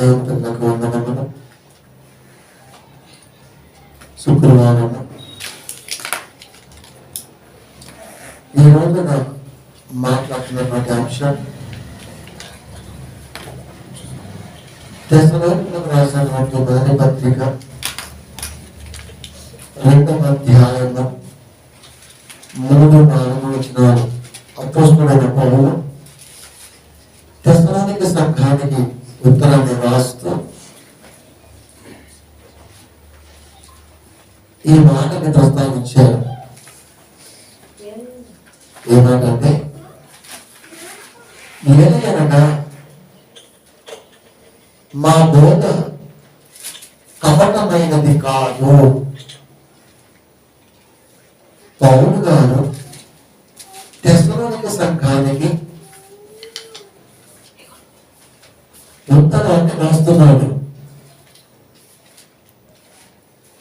దేవులకు వందనములు. శుక్రవారం ఈ రోజున మాట్లాడుతున్నటువంటి అంశం తెస్సలోనికీయులకు రాసినటువంటి మొదటి పత్రిక 2వ అధ్యాయము 3-4 వచనాలు. అపోస్తలుడైన పౌలు తెస్సలోనిక సంఘానికి ఉత్తరాన్ని రాస్తూ ఈ మాటని ప్రస్తావించారు. ఏమంటే ఏదైనా మా బోధ కపటమైనది కాదు. పౌలు గారు తెస్సలోనిక సంఘానికి ఉత్తరాన్ని రాస్తున్నాడు.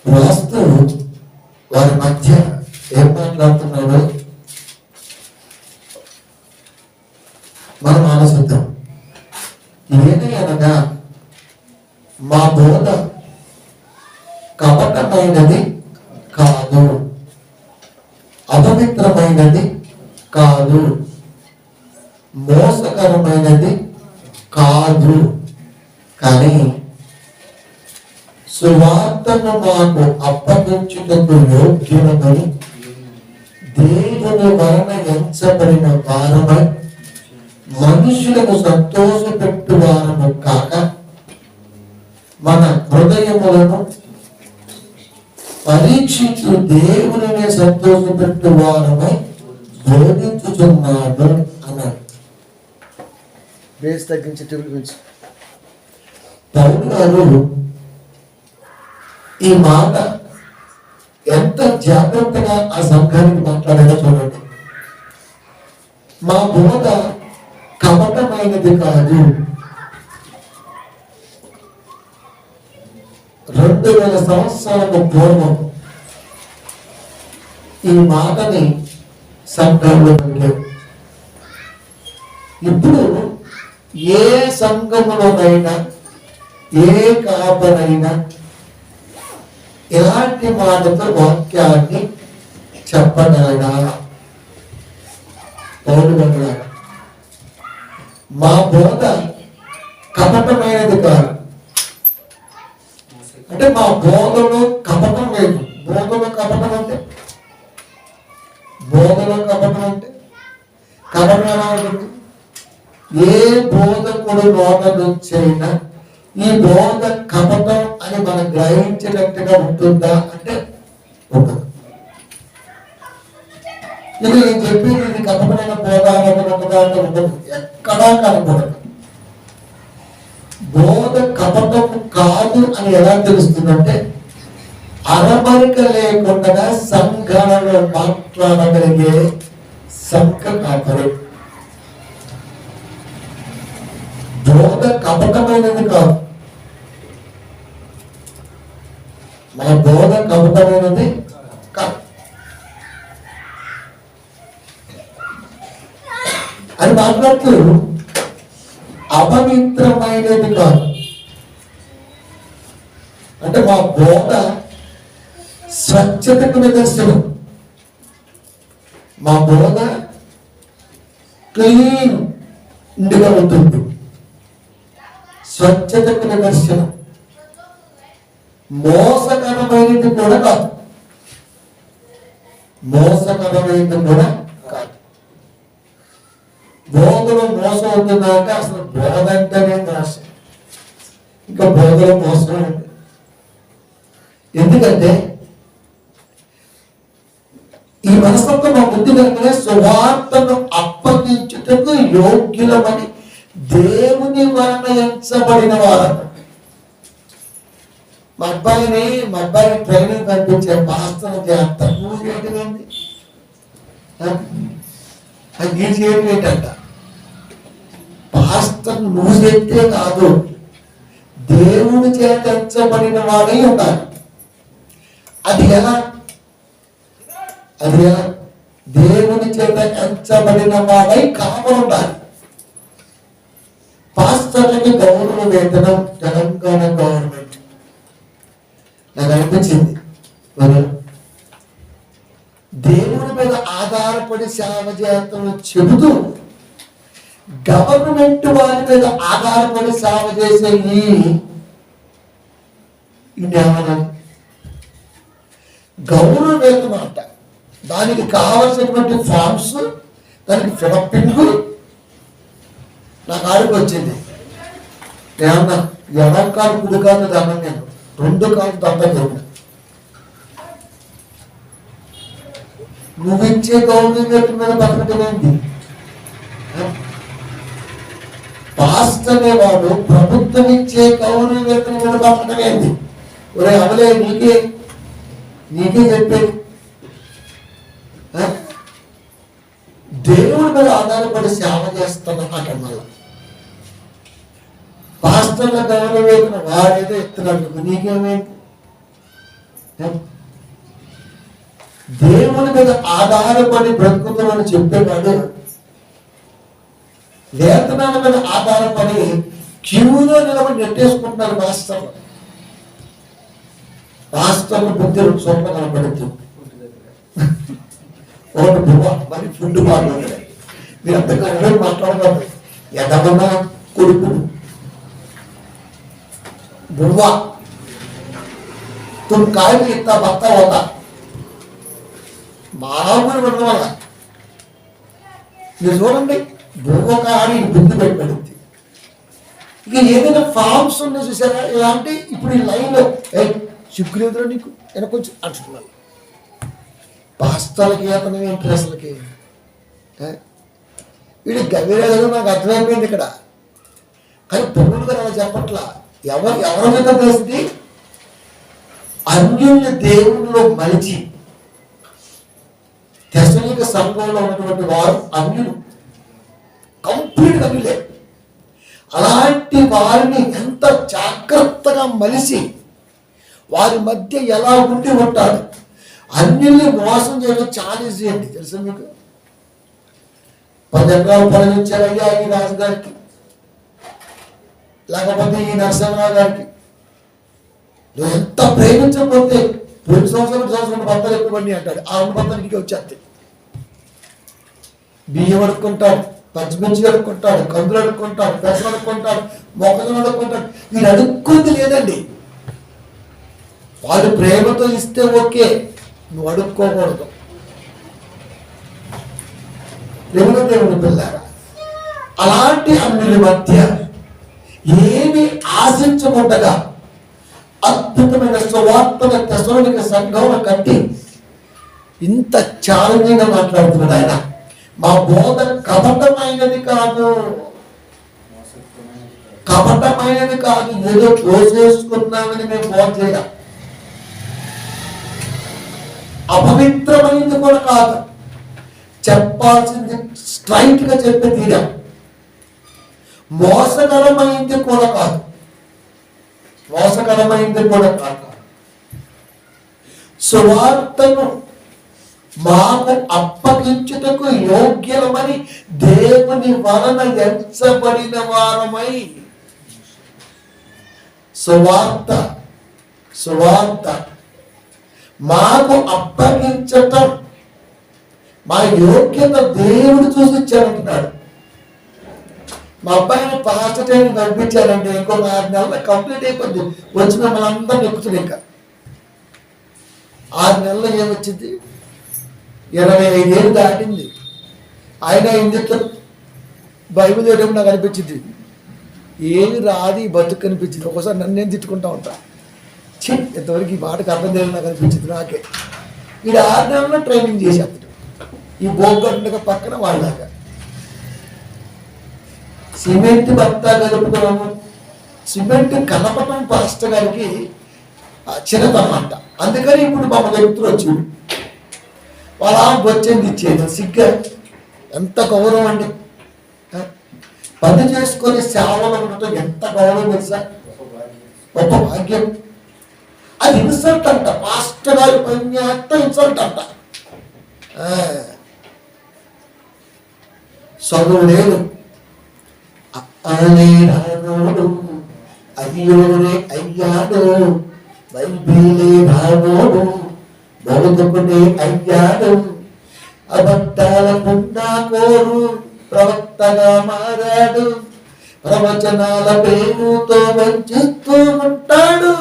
రాస్తూ వారి మధ్య ఏం మాట్లాడుతున్నాడు మనం ఆలోచిద్దాం. ఏదైనా మా బోధ కపటమైనది కాదు, అపవిత్రమైనది కాదు, మోసకరమైనది కాదు. కానీ సువార్తను మాకు అప్పగించుటకు యోగ్యులమని దేవుని వలన ఎంచబడిన వారమై మనుషులకు సంతోషపెట్టు వారము కాక మన హృదయములను పరీక్షించు దేవుని సంతోషపెట్టు వారమై బోధించుచున్నాడు అన్నాడు. బేస్ తగ్గించి గురించి పౌలు గారు ఈ మాట ఎంత జాగ్రత్తగా ఆ సంఘానికి మాట్లాడారో చూడండి. మా బోధ కపటమైనది కాదు. 2000 సంవత్సరాలకు పూర్వం ఈ మాటని సంఘంలో పెట్టారు. ఇప్పుడు ఏ సంఘములోనైనా ఏ కాపరైనా ఎలాంటి మాటతో వాక్యాన్ని చెప్పగలడా? పౌలు గారు మా బోధ కపటమైనది కాదు అంటే మా బోధలో కపటం లేదు. బోధలో కపటం అంటే కపటం ఎలా ఉంటుంది? ఏ బోధకుడు బోధ నుంచైనా ఈ బోధ కపటం అని మనం గ్రహించినట్టుగా ఉంటుందా అంటే ఉండదు. ఇది నేను చెప్పేది ఇది కపటమైన బోధ అంటే ఉండదు, ఎక్కడా కనపడదు. బోధ కపటం కాదు అని ఎలా తెలుస్తుందంటే అరమరిక లేకుండా సంఘాలలో మాట్లాడగలిగే సంఘ కాపరి. బోధ కపటమైనది కాదు. మన బోధ కపటమైనది కాదు అని మాట్లాడుతూ అపవిత్రమైనది కాదు అంటే మా బోధ స్వచ్ఛతకు నిదర్శనం. మా బోధ క్లీన్ ఇండిగా ఉంటుంది, స్వచ్ఛతకు నిదర్శనం. మోసకరమైనది కూడా కాదు, బోధలో మోసం అవుతుందంటే అసలు బోధ అంటేనే మోసం, ఇంకా బోధలో మోసం ఉంది. ఎందుకంటే ఈ మనస్తత్వం మా బుద్ధి కనుకనే సువార్తను అప్పగించుటకు యోగ్యులమని దేవుని వలన ఎంచబడిన వారు. మా అబ్బాయిని ట్రైనింగ్ పంపించే పాస్టర్ చేస్తా నువ్వు ఏంటిదండి అది చేయటంట. పాస్టర్ నువ్వు చెప్తే కాదు, దేవుని చేత ఎంచబడిన వాడై ఉండాలి. అది ఎలా దేవుని చేత ఎంచబడిన వాడై కాపాడాలి. పాస్టర్లకి గౌరవ వేతనం తెలంగాణ గవర్నమెంట్. నాకు అనిపించింది మరి దేవుడి మీద ఆధారపడి సేవ చేస్తామని చెబుతూ గవర్నమెంట్ వారి మీద ఆధారపడి సేవ చేసే గౌరవ వేతనం అంట. దానికి కావలసినటువంటి ఫార్మ్స్, దానికి ఫిలప్పింగ్ నా కాడికి వచ్చింది. ఏమన్నా ఎడం కాలు కుడి కాలు దండం, నేను 2 కాలు దండం జరిగిన. నువ్విచ్చే గౌరవ వేతనం మీద బతకటం ఏంటి? పాస్టర్ అనేవాడు ప్రభుత్వం ఇచ్చే గౌరవ వేతనం మీద బతకటం ఏంటి? ఒరే అవలే, నీకే చెప్పేది. దేవుడి మీద ఆధారపడి సేవ చేస్తున్నమాట. మళ్ళా పాస్టర్ల గౌరవ వేతనం వాడేదో ఇస్తున్నందుకు నీకేమేంటి? దేవుడి మీద ఆధారపడి బ్రతుకుతామని చెప్పేవాడు వేతనాల మీద ఆధారపడి క్యూలో నిలబడి నెట్టేసుకుంటున్నారు పాస్టర్లు. పాస్టర్లు బుద్ధి సొంత కనపడుతుంది. ఒకటి బువ్వ, మరి ఫుడ్ బాగుంటుంది. మీరు అంతగా మాట్లాడగలరు. ఎదమన్నా కొడుకుడు బువ్వ तुम काय में इतना बत्ता होता మామూలు ఉండడం వల్ల మీరు చూడండి, బువ్వ కాడి బుద్ధి పెట్టబడింది. ఇక ఏదైనా ఫార్మ్స్ ఉన్నాయి చూసారా, ఇలాంటి ఇప్పుడు ఈ లైన్లో సిగ్గులేదురా నీకు వెనకొచ్చి అంటున్నాను. పాస్తాలకి అతను ఏంటి అసలుకి? వీడి గవిరేదో నాకు అర్థమైపోయింది ఇక్కడ. కానీ పొగుడు గారు అలా చెప్పట్లా. ఎవరి మీద తెలిసింది? అన్యుల్ని దేవునిలో మలిచి తెసలోనిక సంఘంలో ఉన్నటువంటి వారు అన్యులు, కంప్లీట్ అన్యులే. అలాంటి వారిని ఎంత జాగ్రత్తగా మలిసి వారి మధ్య ఎలా ఉండి ఉంటాడు. అన్యుల్ని మోసం చేయడం చాలా ఈజీ అండి, తెలుసా మీకు? 10 ఎకరాలు పొలగించారయ్యా ఈ రాజుగారికి, లేకపోతే ఈ నరసింహరావు గారికి. నువ్వు ఎంత ప్రేమించకపోతే 2 సంవత్సరాలు బత్తలు ఎక్కువండి అంటాడు. ఆ 2 బత్తలు ఇంటికి వచ్చేస్తాయి. బియ్యం అడుక్కుంటాడు, పచ్చిమిర్చి అడుక్కుంటాడు, కందులు అడుక్కుంటాడు, పెసలు అడుక్కుంటాడు, మొక్కజొన్న అడుక్కుంటాడు. వీడు అడుక్కుంది లేదండి. వాళ్ళు ప్రేమతో ఇస్తే ఓకే, నువ్వు అడుక్కోకూడదు. ప్రేమతో దేవుని పిల్లారా, అలాంటి అన్యుల మధ్య ఏమి ఆశించకుండగా అద్భుతమైన సువార్తను తెసలోనిక సంఘంలో కట్టి ఇంత ఛాలెంజింగ్ గా మాట్లాడుతున్నాడు ఆయన. మా బోధ కపటమైనది కాదు, కపటమైనది కాదు, ఏదో పోసేసుకున్నామని మేము బోధ చేయాలి. అపవిత్రమైనది కూడా కాదు, చెప్పాల్సింది స్ట్రైట్ గా చెప్పి తీరాం. మోసకరమైంది కూడా కాదు, మోసకరమైంది కూడా కాదు. సువార్తను మాకు అప్పగించుటకు యోగ్యమని దేవుని వలన ఎంచబడిన వారమై సువార్త మాకు అప్పగించటం మా యోగ్యత దేవుడు చూసి ఇచ్చారంటున్నాడు. మా అబ్బాయిని పాస్ట్ ట్రైనింగ్ పంపించారంటే ఇంకొక 6 నెలలు కంప్లీట్ అయిపోద్ది. వచ్చి మిమ్మల్ని అందరినీ ఎక్కుతుంది. ఇంకా 6 నెలలు ఏమొచ్చింది? 25 ఏళ్ళు దాటింది. ఆయన ఇందులో బైబిల్ చదివేటప్పుడు నాకు అనిపించింది, ఏమి రాది బతుకు అనిపించింది. ఒక్కోసారి నన్ను నేను తిట్టుకుంటా ఉంటా. ఇంతవరకు ఈ మాటకు అర్థం చేయాలని నాకు అనిపించింది. నాకే వీడు 6 నెలల్లో ట్రైనింగ్ చేసేస్తాడు. ఈ బోగ్గట్టుగా పక్కన వాళ్ళలాగా సిమెంట్ భర్త కలుపుతున్నాము. సిమెంట్ కలపటం పాస్టర్ గారికి చిన్నతనం అంట. అందుకని ఇప్పుడు మమ్మల్ని చెప్తున్నారు వచ్చి వాళ్ళ వచ్చింది ఇచ్చేది. సిగ్గా ఎంత గౌరవం అండి. పని చేసుకొని సేవలు ఉండటం ఎంత గౌరవం తెలుసా? గొప్ప భాగ్యం. అది ఇన్సల్ట్ అంట. పాస్టర్ గారి పని చేస్తే ఇన్సల్ట్ అంట. చదువు లేదు, రానోడు అయ్యోరే అయ్యాడు, బైబిలే రానోడు బోధకుడే అయ్యాడు, అబద్ధాల పుండాకోరు ప్రవక్తగా మారాడు, ప్రవచనాల పేరుతో వంచిస్తూ ఉంటాడు.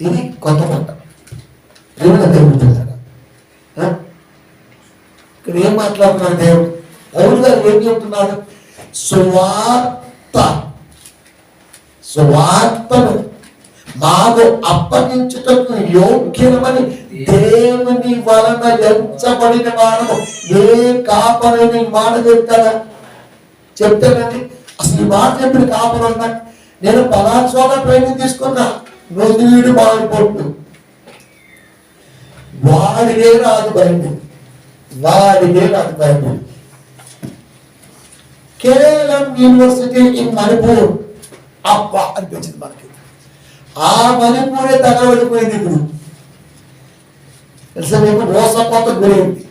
ఇది కొత్త మాట. ఇక్కడ ఏం మాట్లాడుతున్నాడు దేవుడు? పౌలు గారు ఏం చెప్తున్నాడు? సువార్తను మాకు అప్పగించుటకు యోగ్యమని దేవుని వలన ఎంచబడిన వారము. ఏ కాపరిని మాట చెప్తారా? చెప్తానండి. అసలు ఈ మాట చెప్పిన కాపరు ఉన్నా, నేను పలానా చోట ట్రైనింగ్ తీసుకున్నా, రోజు వీడు మారిపోతుంది. వాడికే రాదు బైబిల్, వాడికే రాదు బైబిల్. కేవలం యూనివర్సిటీ ఇన్ మణిపూర్ అబ్బా అనిపించింది మనకి. ఆ మణిపూరే తగబడిపోయింది. ఇప్పుడు తెలుసా మీకు? మోసపోత గురైంది.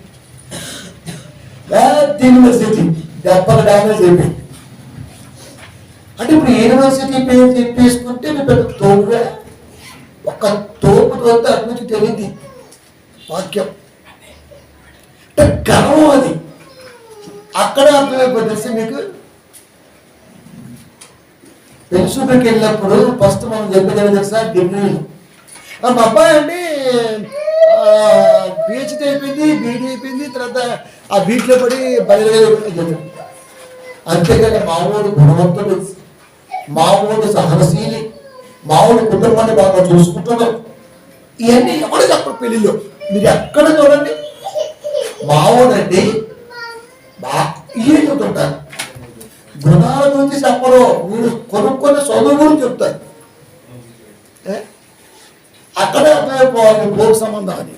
పెద్ద యూనివర్సిటీ దెబ్బలు డ్యామేజ్ అయిపోయింది. అంటే ఇప్పుడు యూనివర్సిటీ పేరు చెప్పేసుకుంటే మీ పెద్ద తోపుగా, ఒక్క తోపు తోస్తే అటు నుంచి తెలియదు వాక్యం. అంటే గర్వం అది. అక్కడ అర్థమైపోతుంది. తెలుసా మీకు? పెన్షన్కి వెళ్ళినప్పుడు ఫస్ట్ మనం చెప్పేది తెలుసా? డిగ్రీలు. మా అబ్బాయి అండి పిహెచ్డీ అయిపోయింది, బీడీ అయిపోయింది, తర్వాత ఆ బీట్లో పడి బయలుదేరి. అంతేకాని మామూలు గుణవంతుడు, మామూలు సహనశీలి, మామూలు కుటుంబాన్ని బాగా చూసుకుంటున్నాం. ఇవన్నీ ఎవరు చెప్పరు పెళ్లిలో. మీరు ఎక్కడ చూడండి మామూలండి ఈడుతుంటారు. గుణాల గురించి చెప్పరు. మీరు కొనుక్కున్న చదువు గురించి చెప్తారు. అక్కడే అర్థమైపోవాలి భోగ సంబంధం అని.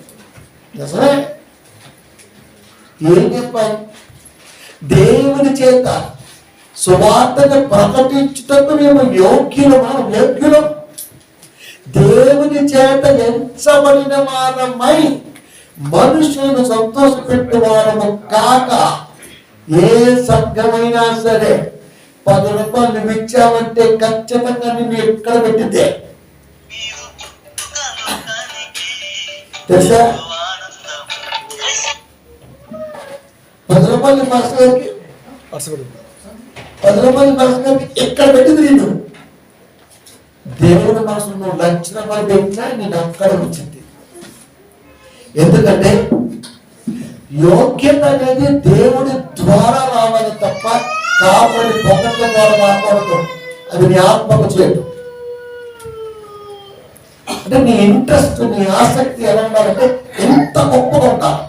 నిజమే. ఏం చెప్పాలి? దేవుని చేత సువార్తను ప్రకటించుటకు మేము యోగ్యులం. దేవుని చేత ఎంచబడిన వారమై మనుషులను సంతోషపెట్టువారము కాక, ఏ సంఘమైనా సరే 10 రూపాయలు నువ్వు ఇచ్చావంటే ఖచ్చితంగా నిన్ను ఎక్కడ పెట్టిద్దే తెలుసా? 10 రూపాయలు మాస్టర్ గారికి 10 రూపాయలు మాస్టర్ గారికి ఎక్కడ పెట్టింది నిన్ను? దేవుని మనసు నువ్వు 1,00,000 రూపాయలు పెట్టినా నేను అక్కడ వచ్చింది. ఎందుకంటే యోగ్యత అనేది దేవుడి ద్వారా రావాలి తప్ప కాబట్టి పొగట్ల ద్వారా రాకూడదు. అది నీ ఆత్మకు చేయడం. అంటే నీ ఇంట్రెస్ట్, నీ ఆసక్తి ఎలా ఉండాలంటే ఎంత గొప్పగా ఉండాలి,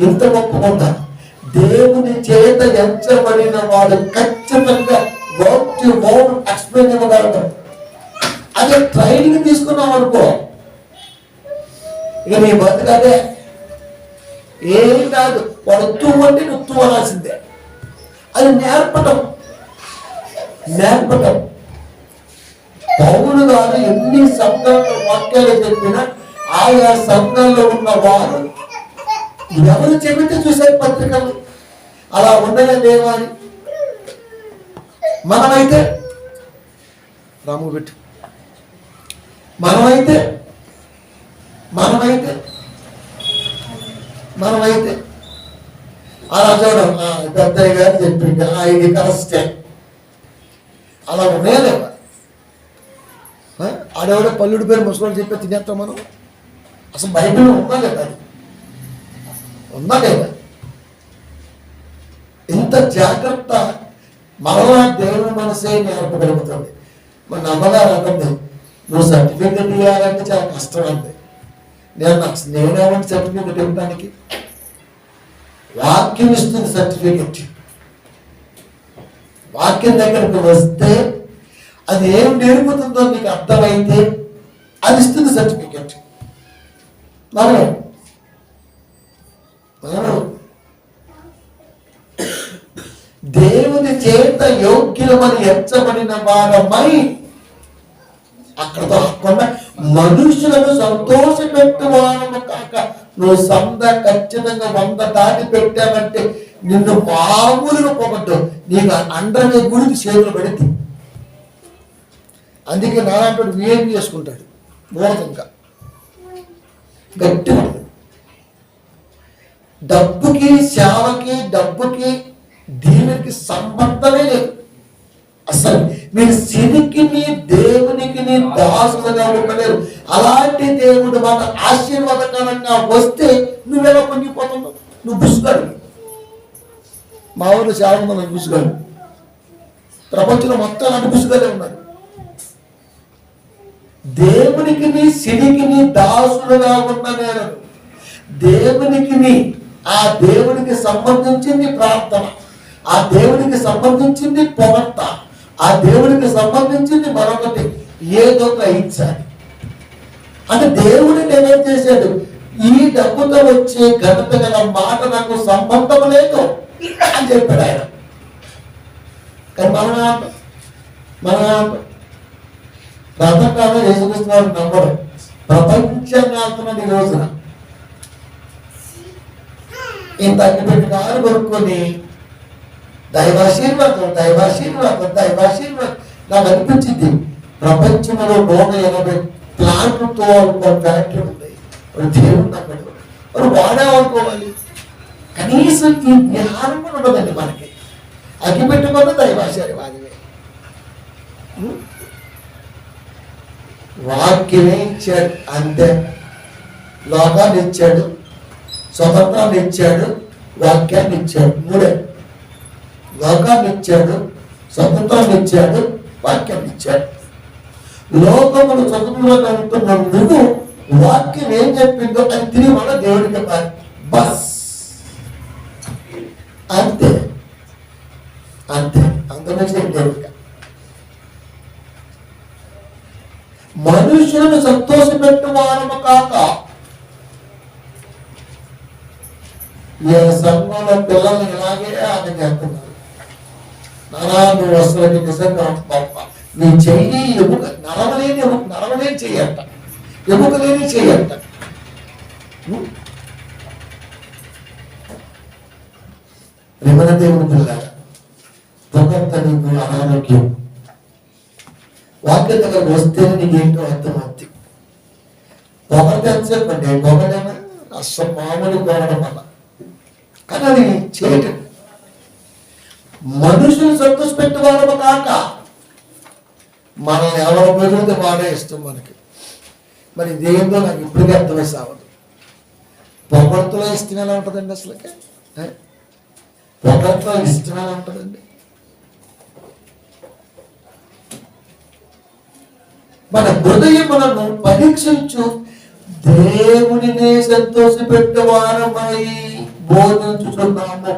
ఎంత గొప్పగా ఉండాలి. దేవుని చేత ఎంచబడిన వాడు ఖచ్చితంగా ఎక్స్ప్లెయిన్ ఇవ్వగలడు. అదే ట్రైనింగ్ తీసుకున్నాం అనుకో, ఇక నీ బతుకదే ఏం కాదు. వాడు తువ్వు అంటే నువ్వు తువ్వాల్సిందే. అది నేర్పటం. పౌలు గారు ఎన్ని సంఘాల్లో వాక్యాలు చెప్పినా ఆయా సంఘాల్లో ఉన్న వారు ఎవరు చెబితే చూసే పత్రికలు అలా ఉండగా లేవా అని. మనమైతే రాము పెట్టు మనమైతే అలా చూడం పెద్దయ్య గారు చెప్పింది ఇది కరెస్టే అలా ఉన్నాయలేవా? ఆడేవాడే పల్లుడి పేరు ముసలి చెప్పి తినేస్తాం మనం. అసలు బైబిల్ ఉందా లేదా? ఉందా లేదా? ఇంత జాగ్రత్త మరలా దేవుని మనసే నేర్పగలుగుతుంది. మన అమ్మగారు అంటుంది, నువ్వు సర్టిఫికెట్ ఇవ్వాలంటే చాలా కష్టం అంది. నేనేమంటే సర్టిఫికెట్ ఇవ్వడానికి? వాక్యం ఇస్తుంది సర్టిఫికెట్. వాక్యం దగ్గరకు వస్తే అది ఏం నేర్పుతుందో నీకు అర్థమైతే అది ఇస్తుంది సర్టిఫికెట్. మనం దేవుని చేత యోగ్యులమని ఎంచబడిన వారమై అక్కడతో మనుషులను సంతోషపెట్టువారము కాక, నువ్వు ఖచ్చితంగా 100 దాటి పెట్టావంటే నిన్ను మామూలుగా పొగడ్డు, నీకు అండర్వే గుడికి చేతులు పెడితే. అందుకే నాలాంటి ఏం చేసుకుంటాడు మూడదు, ఇంకా గట్టి ఉంటుంది. డబ్బుకి సేవకి డబ్బుకి దేవునికి సంబంధమే లేదు అసలు. మీరు సిరికి దేవునికి దాసులుగా ఉండలేరు. అలాంటి దేవుడు మన ఆశీర్వాదకరంగా వస్తే నువ్వెలా పొంగిపోతున్నావు? నువ్వు బుసుగాడు. మా ఊరు చాలా మంది బుసుగాడు, ప్రపంచంలో మొత్తం అలాంటి బుసుగాలే ఉన్నారు. దేవునికి సిరికి దాసులుగా ఉండలేరు. దేవునికి ఆ దేవునికి సంబంధించింది ప్రార్థన, ఆ దేవునికి సంబంధించింది పొగడ్త, ఆ దేవునికి సంబంధించింది మరొకటి ఏదో గ్రహించాలి. అంటే దేవుడు నేనేం చేశాడు, ఈ డబ్బుతో వచ్చే ఘనత గల మాట నాకు సంబంధం లేదు అని చెప్పాడు ఆయన. కానీ మన రథకాలం యేసుక్రీస్తు వారు నమ్మడం ప్రపంచంగా వెళ్తున్నాడు. ఈ రోజున ఇంత అగ్గిపెట్టి కారు కొనుక్కొని దైవాశీర్వాదం నాకు అనిపించింది. ప్రపంచంలో 180 ప్లాంట్లతో ఫ్యాక్టరీ ఉంది. దేవుడు నమ్మడు, వాడు వాడేమనుకోవాలి. కనీసం ఈ జ్ఞానం కూడా ఉండదండి మనకి. అగ్గిపెట్టుకున్న దైవాశీర్వాదమే. వాక్యమే ఇచ్చాడు అంతే. లోకాన్ని ఇచ్చాడు, స్వతంత్రాన్ని ఇచ్చాడు, వాక్యాన్ని ఇచ్చాడు. మూడే. లోకాన్ని ఇచ్చాడు, స్వతంత్రాన్ని ఇచ్చాడు, వాక్యాన్ని ఇచ్చాడు. లోకములు స్వతంత్రంగా ఉంటున్న నువ్వు వాక్యం ఏం చెప్పిందో అది తిరిగి మన దేవుడికి బస్ అంతే అంతే. అంతమంది దేవుడికి మనుషులను సంతోషపెట్టు వారము కాక. ఏ సంఘంలో పిల్లల్ని ఇలాగే ఆమె చేస్తున్నారు. నువ్వు వస్తువులకి నిజంగా నీ చెయ్యి ఎముక నరవలేని చెయ్యంట, ఎముకలేని చెయ్యంట. ప్రేమల దేవుని పిల్లారా, పొగడ్త నీకు అనారోగ్యం. వాక్య దగ్గర వస్తేనే నీకేంటో అర్థమవుతుంది. పొగడ్త చెప్పండి, పొగడేమో అసలు మామూలు పొగడం వల్ల. కానీ అది చేయటం మనుషులు సంతోషపెట్టే వాళ్ళము కాక. మనల్ని ఎవరు పెరిగితే వాడే ఇష్టం మనకి. మరి ఇదేందో నాకు ఇప్పటికే అర్థమై సావదు. పొగడ్తలో ఇష్టం ఎలా ఉంటుందండి? అసలుకి పొగడ్తలో ఇష్టం ఎలా ఉంటుందండి? మన హృదయములను పరీక్షించు, దేవునినే సంతోషపెట్టేవారమై బోధించుతున్నాము.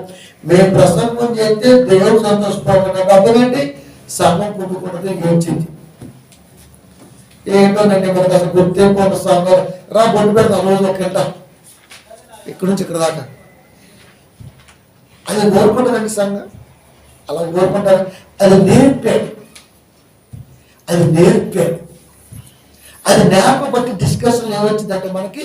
మేము ప్రసంగం చేస్తే దేవుడు సంతోషపడుతున్నాం. అప్పుడండి సంఘం కుట్టుకుంటే ఏడ్చింది. ఏంటోనండి మనకు అసలు గుర్తింపు ఉన్న సంఘం రా బొట్టు పెడతాం రోజు ఒక గంట ఇక్కడి నుంచి ఇక్కడ దాకా. అది కోరుకుంటుందండి సంఘం, అలా కోరుకుంటారు. అది నేర్పాడు, అది నేర్ప బట్టి డిస్కషన్ ఏమొచ్చిందంటే మనకి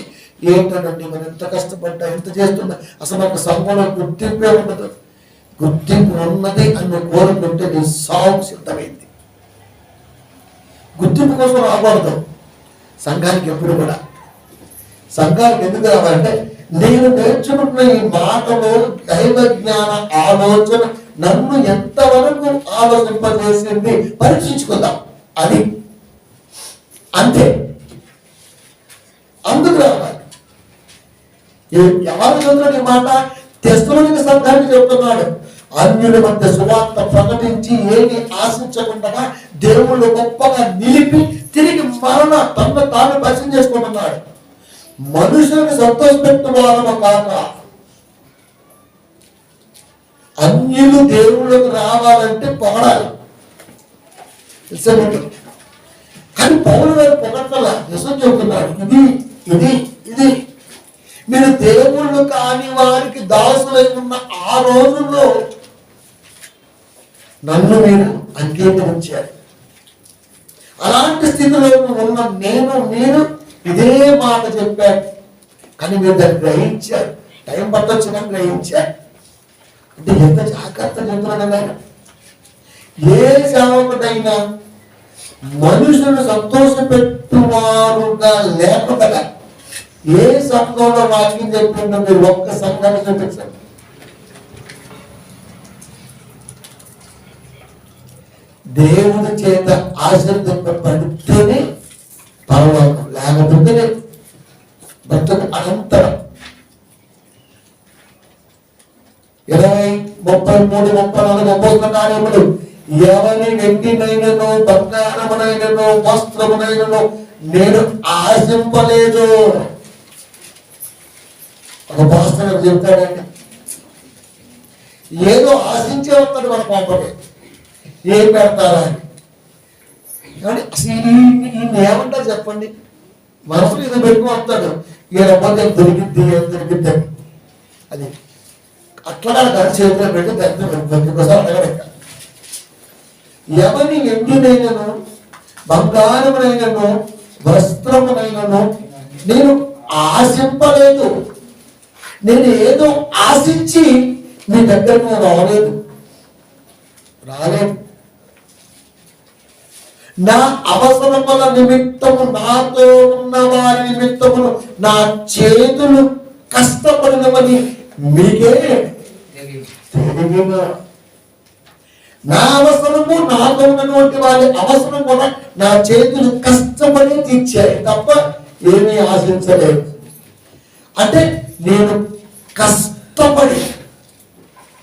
ఏంటండి మనం ఎంత కష్టపడ్డా ఎంత చేస్తున్నా అసలు మనకు సంఘంలో గుర్తింపే ఉండదు. గుర్తింపు ఉన్నది అని కోరుకుంటే నీ సాగు సిద్ధమైంది. గుర్తింపు కోసం రాకూడదు సంఘానికి. ఎప్పుడు కూడా సంఘానికి ఎందుకు రావాలంటే నేను నేర్చుకుంటున్న ఈ మాటలో దైవ జ్ఞాన ఆలోచన నన్ను ఎంతవరకు ఆలోచింపజేసింది పరీక్షించుకుందాం, అది అంతే. అందుకు రావాలి. ఎవరు చదువుతున్న ఈ మాట తెస్సలోనిక సంఘానికి చెప్తున్నాడు. అన్యుల మధ్య సువార్త ప్రకటించి ఏమి ఆశించకుండా దేవుళ్ళు గొప్పగా నిలిపి తిరిగి మరణ తన తాను పరిచయం చేసుకుంటున్నాడు. మనుషులను సంతోషపెట్టు వారము కాక. అన్యులు దేవుళ్ళకు రావాలంటే పొగడాలి. కానీ పౌలు గారు పొగట్ల నిజం చెబుతున్నాడు. ఇది మీరు దేవుళ్ళు కాని వారికి దాసులై ఉన్న ఆ రోజుల్లో నన్ను మీరు అంగీకరించారు. అలాంటి స్థితిలో ఉన్న మీరు ఇదే మాట చెప్పారు. కానీ మీరు దాన్ని గ్రహించారు. టైం పట్టొచ్చు కానీ గ్రహించారు. అంటే ఎంత జాగ్రత్త చెప్తున్నాడు ఆయన. ఏ సేవకుడైనా మనుషులను సంతోషపెట్టువారుగా లేకుండా ఏ సంఘంలో వాక్యం చెప్తుందో మీరు ఒక్క సంఘాన్ని చూపించండి. దేవుని చేత ఆశీర్వదింపబడితేనే పరలోకం, లేకపోతే భక్తుడు అనంతరం. 20, 33, 34 అపోస్తల కార్యములు. ఎవరి వెండినైనను బంగారమునైనను వస్త్రమునైనను నేను ఆశింపలేదు. ఒక పాస్టర్ చెప్తాడండి, ఏదో ఆశించే వస్తాడు మన పాపకి, ఏం పెడతారా అని. కానీ అసలు ఏమంటారు చెప్పండి, మనసులో ఇది పెట్టుకుని వస్తాడు, ఈయన పోతే దొరికిద్ది దొరికిద్ది అని. అది అట్లా చేతిలో పెట్టి దానికోసం అడగడం. ఎవరి వెండినైనను బంగారమునైనను వస్త్రమునైనను నేను ఆశింపలేదు. నేను ఏదో ఆశించి మీ దగ్గరకు రాలేదు. నా అవసరముల నిమిత్తము, నాతో ఉన్న వారి నిమిత్తమును నా చేతులు కష్టపడినవని మీకే తెలియదు. నా అవసరము, నాతో ఉన్నటువంటి వారి అవసరం కూడా నా చేతులు కష్టపడి తీర్చాయి తప్ప ఏమీ ఆశించలేదు. అంటే నేను కష్టపడి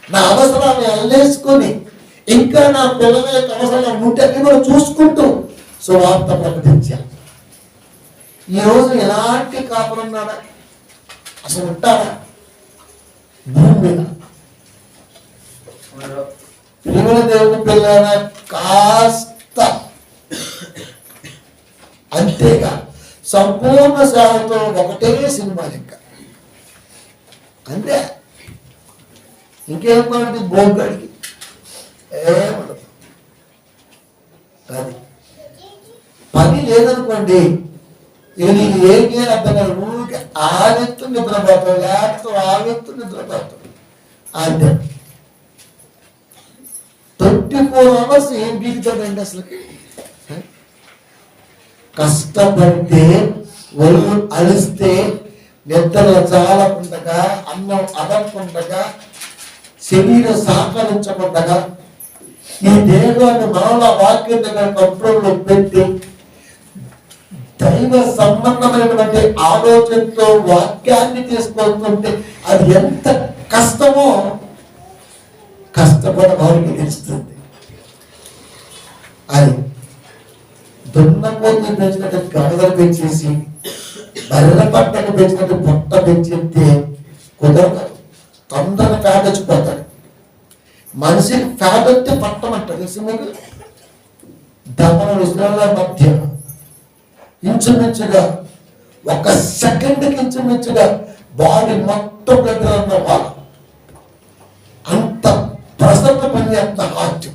నా అవసరాన్ని అల్లేసుకొని ఇంకా నా పిల్లల యొక్క అవసరాలు ఉంటే కూడా చూసుకుంటూ సువార్త ప్రకటించాను. ఈరోజు ఎలాంటి కాపులున్నాడా అసలు ఉంటారా భూమి మీద? ప్రియమైన దేవుని పిల్లల కాస్త అంతేగా సంపూర్ణ సేవతో ఒకటే సినిమా లెక్క అంతే. ఇంకేం పడుతుంది బోగ్గడికి ఏమడదు. అది పని లేదనుకోండి, ఇది ఏం చేయాలి అర్థం కాదు. ఊరికి ఆవెత్తు నిద్రపోతాం, లేకపోతే ఆవెత్తు నిద్రపోతాం అంతే. 24 hours ఏం బీగుతుందండి అసలు? కష్టపడితే ఒళ్ళు అలిస్తే నిద్రలో చాలకుండగా, అన్నం అదనకుండగా, శరీరం సహకరించకుండగా, ఈ దేహాన్ని మనలో వాక్యం దగ్గర కంట్రోల్లో పెట్టి దైవ సంబంధమైనటువంటి ఆలోచనతో వాక్యాన్ని తీసుకొస్తుంటే అది ఎంత కష్టమో కష్టపడే వారికి తెలుస్తుంది. అది దున్నపోతు పెంచినట్టు గడదలు పెంచేసి బర్రెల పట్టకు పెంచినట్టు పొట్ట పెంచితే కుదరదు. తొందరగా ఫ్యాట్ వచ్చిపోతాడు. మనిషికి ఫ్యాట్ వస్తే పట్టమంటారు తెలుసు మీకు. దమన విషయాల మధ్య ఇంచుమించుగా 1 సెకండ్కి ఇంచుమించుగా బాడీ మొత్తం గడ్డలన్న వాళ్ళు అంత ప్రసన్న పని చేస్తున్న హార్ట్.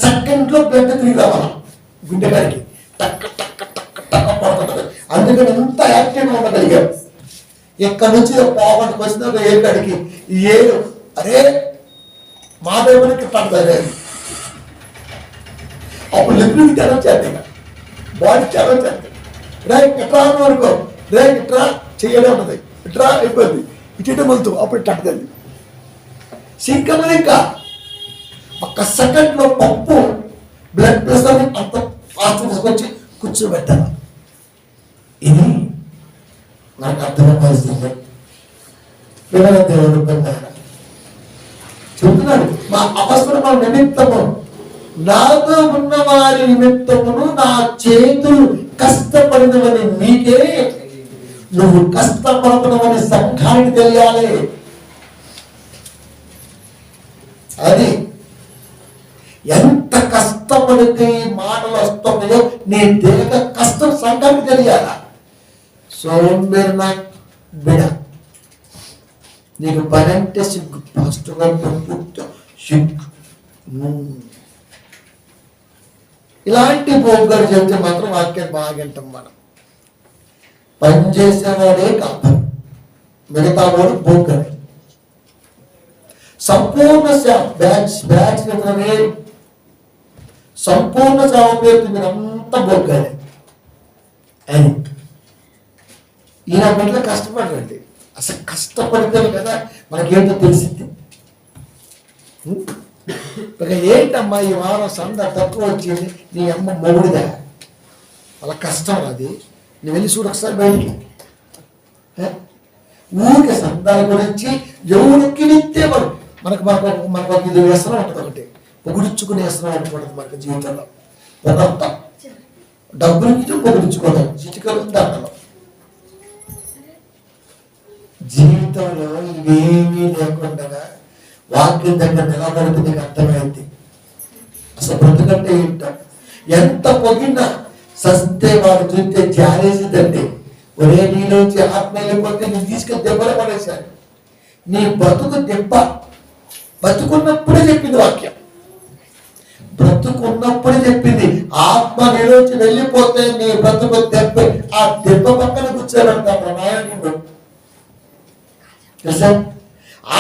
సెకండ్లో బ్లడ్ తిరిగి రావాలి గుండెగారికి, టక్క టక్క టక్క టక్క పడుతుంది. అందుకని ఎంత యాక్టివ్గా ఉండగలిగారు. ఎక్కడి నుంచి పోగొట్టుకు వచ్చిన ఏకాడికి ఏడు అరే మా దేవునికి పడుతుంది. అప్పుడు లిక్విడ్ తెరం చేద్దాం, బాడీ తెరం చేద్దాం. రే ఇట్రా అనుకో, రే ఇట్రా చేయడం ఉంటుంది, ఇట్రా అయిపోయింది, ఇటు వెళ్తూ అప్పుడు ఇట్టండి. సింకమని ఇంకా 1 సెకండ్లో పంపు బ్లడ్ ప్రెషర్ అంత ఫాస్ట్ తీసుకొచ్చి కూర్చోబెట్టాలి. ఇది నాకు అర్థమైన పరిస్థితి. దేవుడు చెబుతున్నాడు, మా అవసరముల నిమిత్తము, నాతో ఉన్న వారి నిమిత్తమును నా చేతులు కష్టపడినవని మీకే, నువ్వు కష్టపడుతున్నవని సంఘానికి తెలియాలి. అది ఎంత కష్టపడితే మాటలు వస్తున్నాయో నీ దేహ కష్టం సంఘానికి తెలియాల. సోంబేరు నా బిడ, నీకు పని అంటే సిగ్గు, ఫస్ట్గా సిగ్గు. ఇలాంటి బోగ్గలు చెబితే మాత్రం వాక్యం బాగా వింటాం మనం. పని చేసేవాడే కాదు, మిగతా వాడు బోగ్గలు. సంపూర్ణ సేవ బ్యాచ్ వేరు. సంపూర్ణ సేవ పేరు మీరంతా బొగ్గాలి అని ఈయన బిడ్డలు కష్టపడండి. అసలు కష్టపడితే కదా మనకేంటో తెలిసింది. ఇక ఏంటమ్మా ఈ వారం సంద తక్కువ వచ్చింది, నీ అమ్మ మొగుడుగా వాళ్ళ కష్టం అది. నువ్వు వెళ్ళి చూడు ఒకసారి బయటికి. ఊరికే సందాల గురించి ఎవరికి నిత్తే మనకు ఇది వ్యసనం ఉంటుంది. ఒకటి పొగుడుచుకునే వ్యసనం ఉంటుంది మనకి జీవితంలో. ఒకంత డబ్బులకి పొగుడుచుకోవడం చిటికలు దండలు. జీవితంలో ఇవేమీ లేకుండా వాక్యం దగ్గర నిలబడితే నీకు అర్థమైంది అసలు బ్రతుకంటే ఏంటో. ఎంత పొగినా సస్తే వాడు చూస్తే జారేసిందండి. ఒరే నీలోంచి ఆత్మ వెళ్ళిపోతే నేను తీసుకెళ్ళి దెబ్బలు పడేశాను. నీ బ్రతుకు దెబ్బ బతుకున్నప్పుడే చెప్పింది వాక్యం. బ్రతుకున్నప్పుడే చెప్పింది. ఆత్మ నీలోంచి వెళ్ళిపోతే నీ బ్రతుకు దెబ్బ. ఆ దెబ్బ పక్కన కూర్చోబెడతా నాయకుడు.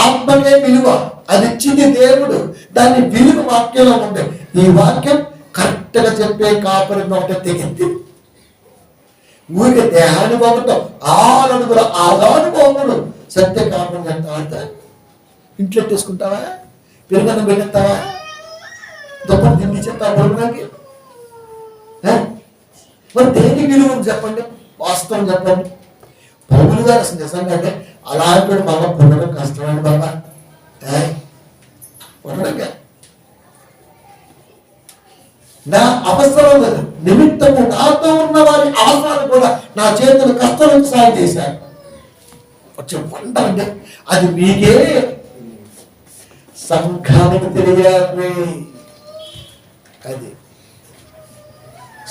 ఆత్మకే విలువ, అది ఇచ్చింది దేవుడు. దాని విలువ వాక్యంలో ఉండే. ఈ వాక్యం కరెక్ట్ గా చెప్పే కాపరి నోట తెగింది. ఊరికి దేహానుభవంతో 6 అడుగుల ఆదానుభవములు సత్య కాపరి ఎంత ఆడతా. ఇంట్లో తీసుకుంటావా, పెరుగన్నం పెట్టేస్తావా, దుప్పటి తిండి చెప్తావా బొమ్మకి? మరి దేని విలువ చెప్పండి, వాస్తవం చెప్పండి. పౌలు గారు అసలు నిజంగా అంటే అలాంటి బాబా పుట్టడం కష్టమైన బాబా పుట్టడంగా. నా అవసరం నిమిత్తము నాతో ఉన్న వారి అవసరాలు కూడా నా చేతులు కష్టం నుంచి సాయం చేశాను. వచ్చే వంట అంటే అది మీకే సంఘానికి తెలియాలి. అది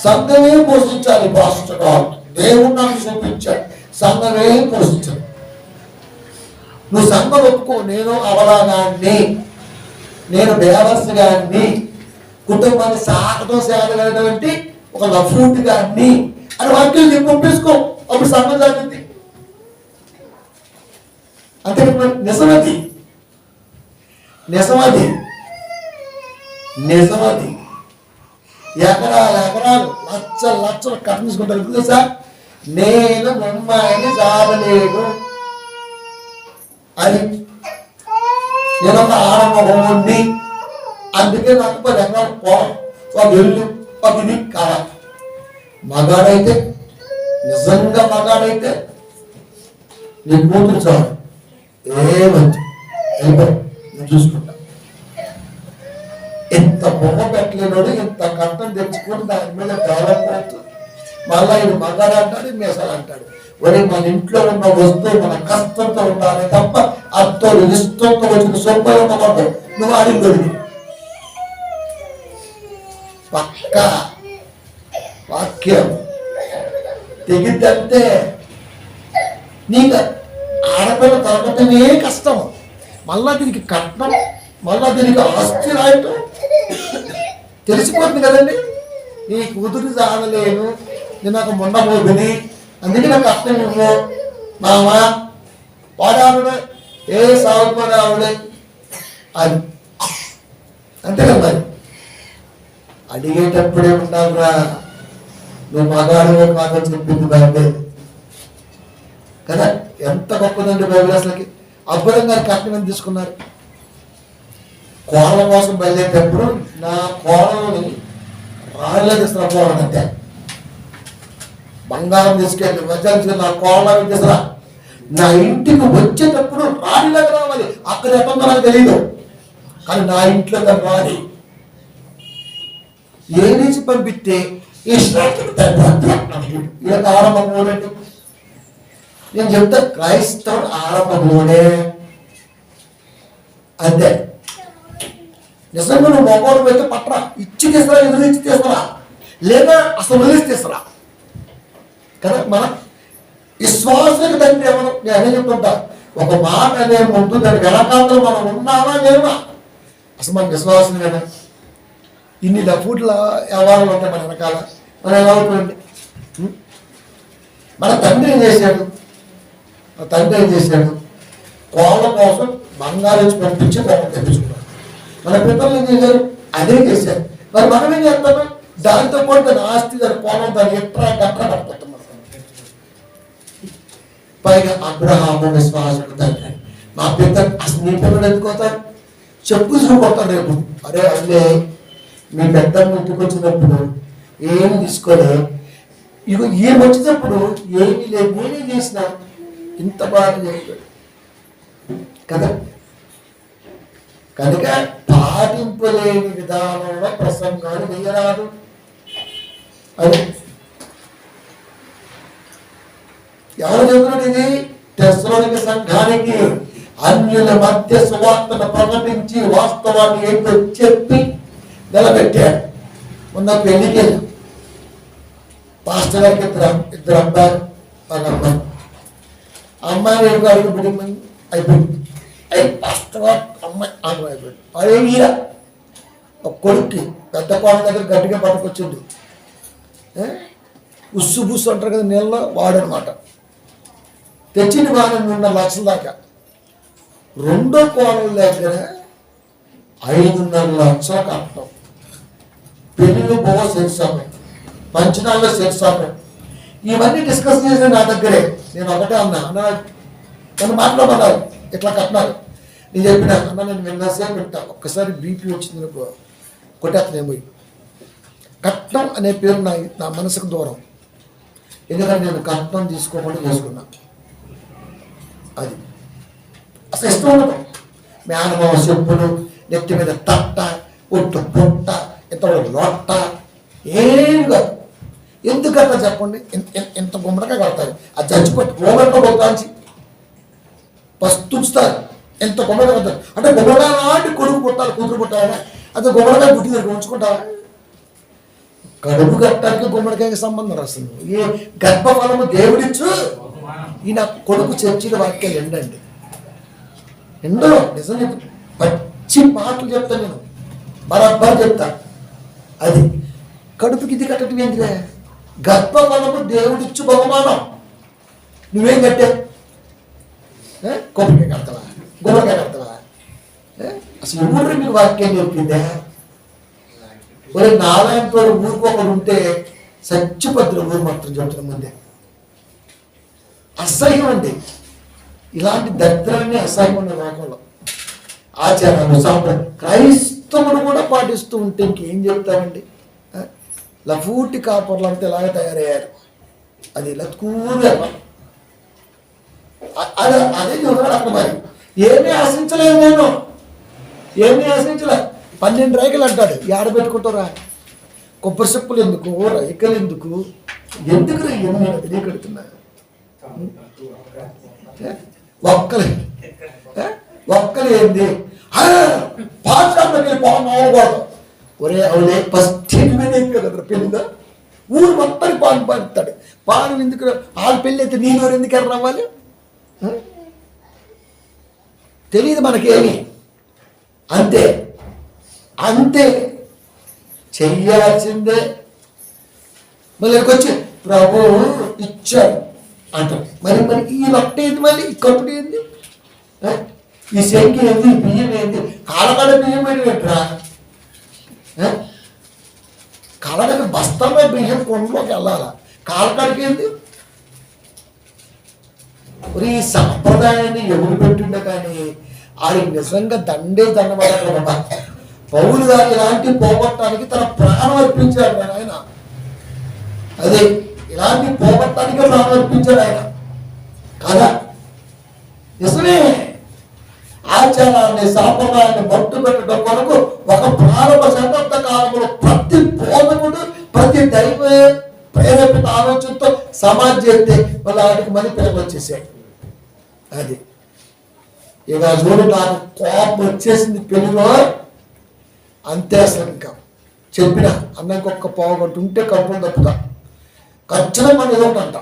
సంఘమే పోషించాలి. పాస్టర్ దేవుడు నాకు చూపించాడు, సంఘమే పోషించాలి. నువ్వు సంఘం ఒప్పుకో, నేను అవలాగాన్ని, నేను బేవర్స్గాన్ని, కుటుంబాన్ని సాగటం సేగలటువంటి ఒక లఫూట్ గాన్ని అని వాక్యం నేను పంపించుకో. అప్పుడు సంఘం సాగింది. అంతే నిజమది, నిజమది, నిజమది. ఎకరాలు లక్షలు కట్టించుకుంటారు తెలుసా. నేను ముంబాయిని సాగలేను అని, నేను ఒక ఆడమగోడిని, అందుకే నాకు 10 ఎకరాలు పోవడం, ఒక ఇల్లు, ఒక ఇది కావాలి. మగాడైతే నిజంగా మగాడైతే నీ కూతురు చాలు, ఏమంది వెళ్ళిపోయి నేను చూసుకుంటా. ఇంత బొమ్మ పెట్టలేనోడు ఇంత కట్టం తెచ్చుకొని దాని మీద డెవలప్ అవుతుంది. మళ్ళా ఇది మగాడు అంటాడు, మేసాలు అంటాడు. ఒరే మన ఇంట్లో ఉన్న వస్తువు మన కష్టంతో ఉండాలి తప్ప అత్తోడు ఇష్టంతో వచ్చిన సొంపై ఉండకూడదు. నువ్వు ఆడింది పక్క వాక్యం తెగిద్దంటే నీకు ఆడపిల్ల దొరకటమే కష్టం. మళ్ళా దీనికి కట్నం, మళ్ళా దీనికి ఆస్తి రాయటం తెలిసిపోతుంది కదండి. నీ కూతురు సాగలేను, నేను నాకు మొండబోతుని, అందుకే నాకు కష్టం ఇవ్వు మామా వాడావుడే, ఏ సాగుపడావుడే అది. అంతే కదా. మరి అడిగేటప్పుడే ఉన్నావురా, నువ్వు మగాడు కాదని చెప్పింది బైబిల్ కదా. ఎంత గొప్పదండి బైబిల్ అసలుకి. అబ్రహం గారు కట్నం తీసుకున్నారు. కోడల కోసం బయలుదేరేటప్పుడు నా కోడలని రాళ్ళ తీసుకురా పోవాలంటే, బంగారం తీసుకెళ్ళి వజ్రాలు నా కోడలు తీసుకురా, నా ఇంటికి వచ్చేటప్పుడు రాణిలాగా రావాలి. అక్కడ ఎక్కడ నాకు తెలియదు, కానీ నా ఇంట్లో రాని ఏ నుంచి పంపిస్తే ఇలా ఆరంభంలోనండి. నేను చెప్తా క్రైస్తవుడు ఆరంభంలోనే అంతే. నిజంగా నువ్వు మగవాడు అయితే పట్టరా, ఇచ్చి తీస్తారా, ఎదురు ఇచ్చి తీస్తారా, లేదా అసలు వదిలేసి తీస్తారా కదా. మన విశ్వాసానికి తండ్రి ఏమన్నా నేను అనే చెప్తుంటా, ఒక మాట అనే ముందు దాని వెనకాలలో మనం ఉన్నామా లేవా, అసలు మన విశ్వాసం కదా. ఇన్ని లఫూట్ల వ్యవహారాలు ఉంటాయి మన వెనకాల. మనం ఎలా అవుతుందండి. మన తండ్రి ఏం చేశాడు, మన తండ్రి ఏం చేశాడు, కోళ్ళ కోసం బంగారం ఇచ్చి పంపించి కోళ్ళ తెప్పించుకున్నారు. మన పిల్లలు ఏం చేశారు? అదే చేశారు. మరి మనం ఏం చేస్తాము? దానితో పాటు దాని ఆస్తి, దాని పొలం, దాని ఎట్రా గట్రా పడిపోతాం. పైగా అబ్రహాము విశ్వాసుడు తండ్రి. మా పిత అసలు నీ పిల్లలు ఎందుకోతారు? చెప్పు చూపడతారు రేపు. అరే అదే మీ పెద్ద ఇంటికి వచ్చినప్పుడు ఏమి తీసుకోలే, ఇగో ఏం వచ్చినప్పుడు ఏమీ లేదు, నేనేం చేసిన ఇంత బాగా చెప్పాడు కదా. కనుక పాటింపలేని విధానంలో ప్రసంగాలు వేయరాదు. అది ఎవరు చెబుతున్నాడు? ఇది తెస్సలోనిక సంఘానికి అన్యుల మధ్య సువార్తను ప్రకటించి వాస్తవాన్ని ఏంటో చెప్పి నిలబెట్టాడు. మొన్న పెళ్లికి పాస్టర్ గారికి ఇద్దరు అబ్బాయి, ఒక అమ్మాయి. అమ్మాయి అడుగు బిడ్డ అయిపోయింది. పాస్టర్ గారు అమ్మాయి అమ్మాయి అయిపోయింది. అదే ఈర ఒక కొడుక్కి పెద్ద కోళ్ళ దగ్గర గట్టిగా పట్టుకొచ్చిండు. ఉస్సు బుస్సు అంటారు కదా నీళ్ళలో, వాడనమాట. తెచ్చిన బాగా 3.5 లక్షల దాకా. రెండో కోళ్ళ దగ్గర 5.5 లక్షలు కట్టడం. పెళ్ళిళ్ళు పోవ శిరసాపం, పంచనాల్లో శిరసాపం, ఇవన్నీ డిస్కస్ చేసిన నా దగ్గరే. నేను ఒకటే అన్నా, నన్ను మాట్లాడమన్నారు, ఇట్లా కట్టినారు. నేను చెప్పిన అన్న నేను విన్నాసేపు వింటా, ఒక్కసారి బీపీ వచ్చింది కొట్టేస్తాను పోయి. కట్నం అనే పేరు నా మనసుకు దూరం. ఎందుకంటే నేను కట్నం తీసుకోకుండా చేసుకున్నా. అది అసలు ఇష్టం ఉండదు. మేనమావ చెప్పులు, నెత్తి మీద తట్ట, ఒట్టు పుట్ట, ఇంతవరకు లొట్ట ఏం కాదు. ఎందుకు అట్లా చెప్పండి? ఎంత గుమ్మడిగా కడతారు. అది చచ్చిపోతే గోమడిలో కొట్టాల్సి ఫస్ట్ ఉంచుతారు. ఎంత గుమ్మడిగా కడతారు అంటే గుమ్మడిగా లాంటి కొడుకు పుట్టాలి, కూతురు పుట్టాలి. అది గుమ్మడిగా పుట్టి దగ్గర ఉంచుకుంటారా? కడుపు కట్టడానికి గుమ్మడికాయకి సంబంధం అసలు. ఏ గర్భఫలము దేవుడిచ్చు. ఈయన కొడుకు చర్చిల వాక్యాలు ఎండండి, ఎండలో నిజం చెప్తా, పచ్చి మాటలు చెప్తా, నేను బరాబర్ చెప్తా. అది కడుపుకి ఇది కట్టడం ఏంటిదే? గర్భఫలము దేవుడిచ్చు బహుమానం. నువ్వేం కట్టావు? కొబ్బరికాయ కడతావా? గుమ్మడికాయ కడతావా? అసలు ఎవరు మీకు వాక్యం చెప్పిందే? ఒరే నారాయణతో ఊరుకోకుండా ఉంటే సత్యపద్ర ఊరు మాత్రం చెప్తున్న ముందే అసహ్యం అండి. ఇలాంటి దరిద్రాన్ని అసహ్యం ఉన్న లోకంలో ఆచారాలు సాంప్రదాయం క్రైస్తవుడు కూడా పాటిస్తూ ఉంటే ఇంకేం చెప్తామండి? లఫూటి కాపర్లు అంతా ఇలాగే తయారయ్యారు. అది లత్కూరు అదే చూడాలి అక్కడ. మరి ఏమీ ఆశించలేదు, నేను ఏమీ ఆశించలే. 12 రేఖలు అంటాడు. ఏడ పెట్టుకుంటారా? కొబ్బరి చెప్పులు ఎందుకు, రేఖలు ఎందుకు, ఎందుకు ఇవన్నీ తెలియకడుతున్నా? ఒక్కలు ఏంది? పాఠశాలకి పోకూడదు. ఒరే అవునే ఫస్ట్ అయిపోయారు పెళ్ళిగా ఊరు మొత్తానికి పాలు పాడుతాడు. పాలు ఎందుకు? వాళ్ళ పెళ్ళి అయితే నీ నోరు ఎందుకు ఎర్ర అవ్వాలి? తెలియదు మనకేమి. అంతే అంతే చెయ్యాల్సిందే. మళ్ళీ వచ్చి ప్రభు ఇచ్చాడు అంటారు. మరి ఈ లొట్ట ఏంది? మళ్ళీ ఈ కప్పుడు ఏంది? ఈ శంకి ఏంది? బియ్యం ఏంది? కాలగడ బియ్యం ఏంటరా? కాలగడ బస్తాలో బియ్యం కొండలోకి వెళ్ళాలా? కాలగడకి ఏంది? ఈ సంప్రదాయాన్ని ఎవరు పెట్టిండే కానీ ఆయన నిజంగా దండే దండబడ. పౌలు గారు ఇలాంటి పోగొట్టడానికి తన ప్రాణం అర్పించాడు ఆయన. అదే ఇలాంటి పోగొట్టడానికి ప్రాణం అర్పించాడు ఆయన కదా. నిజమే. ఆచారాన్ని సాంప్రదాయాన్ని మట్టు పెట్టడం కొరకు ఒక ప్రారంభ శతాబ్ద కాలంలో ప్రతి బోధకుడు, ప్రతి దైవ ప్రేరేపిత ఆలోచనతో సమాజ్ చేస్తే మళ్ళీ వాటికి మళ్ళీ పిల్లలు వచ్చేసాయి. అది ఇక చూడు, నాకు కోపం వచ్చేసింది పెళ్లిలో. అంతే అసలు. ఇంకా చెప్పిన అన్నకి ఒక్క పావుగంట ఉంటే కడుపులు తప్పుతా, ఖచ్చితంగా మన ఏదో అంట.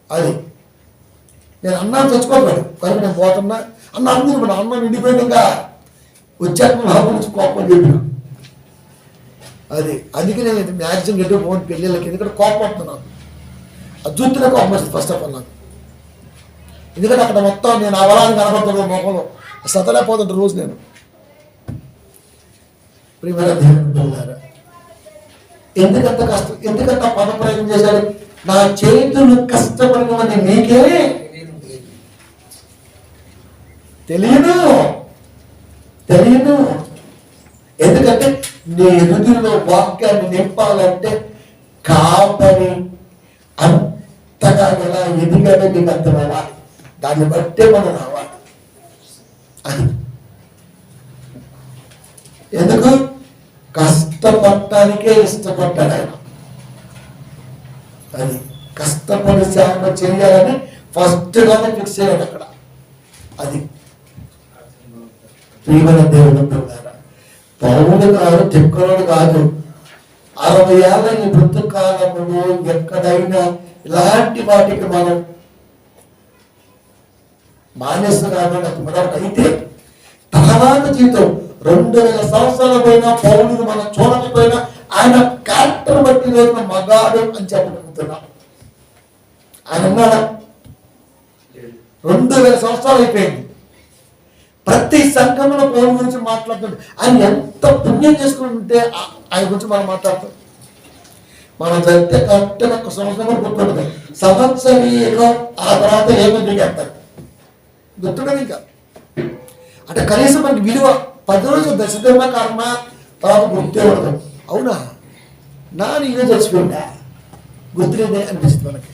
అది నేను అన్నాను తెచ్చుకోలేడు కానీ నేను పోతున్నా అన్న అందరూ మన అన్న నిండిపోయినాక వచ్చాక లోపల నుంచి కోపం చెప్పిన. అది అందుకే నేను మ్యాక్సిమం ఎటు పోను పెళ్ళిళ్ళకి, ఎందుకంటే కోపం వస్తున్నాను. అది చూస్తేనే కోపం వస్తుంది ఫస్ట్ ఆఫ్ ఆల్ నాకు. ఎందుకంటే అక్కడ మొత్తం నేను అవలాన్ని కనపడుతున్నాను మొహంలో సతలేకపోతుంటే రోజు నేను. ప్రియమైన దేవుని పిల్లలారా, ఎందుకంత కష్టం, ఎందుకంత పదప్రయోగం చేశాడు? నా చేతులు కష్టపడినవని మీకే తెలియదు. ఎందుకంటే నీ ఎదుటిలో వాక్యాన్ని నింపాలంటే కాపరి అంతగా ఎలా ఎదిగాడో నీకు అర్థం అవ్వాలి. దాన్ని బట్టే మనం రావాలి. అది ఎందుకు? కష్టపడటానికే ఇష్టపడ్డాడు ఆయన. అది కష్టపడి సేవ చేయాలని ఫస్ట్ గానే ఫిక్స్ అయ్యాడు అక్కడ. అది ప్రియమైన దేవుడు అంటున్నారా, పౌరుడు కాదు, తిక్కరుడు కాదు. 60 ఏళ్ళ ఈ బ్రతుకాలంలో ఎక్కడైనా ఇలాంటి వాటికి మనం మానేస్తున్నామని అయితే తర్వాత జీవితం 2000 సంవత్సరాల పోయినా పౌరుడు మనం చూడకపోయినా ఆయన క్యారెక్టర్ బట్టి రోజున మగాడు అని చెప్పగలుగుతున్నాం. ఆయన ఉన్నాడా? 2000 సంవత్సరాలు అయిపోయింది. ప్రతి సంఘంలో పౌరుల గురించి మాట్లాడుతుంటే ఆయన ఎంత పుణ్యం చేసుకుని ఉంటే ఆయన గురించి మనం మాట్లాడతాం. మనం జరిగితే కరెక్ట్గా 1 సంవత్సరం గుర్తుంటుంది. సంవత్సరీకం ఆ తర్వాత ఏమో దిగేస్తారు, గుర్తుండదు ఇంకా. అంటే కనీసం మనకి విలువ 10 రోజులు దశధర్మ కర్మ తర్వాత గుర్తే ఉండదు. అవునా, నా నీవే చచ్చిపోయిందా, గుర్తులేదే అనిపిస్తుంది మనకి.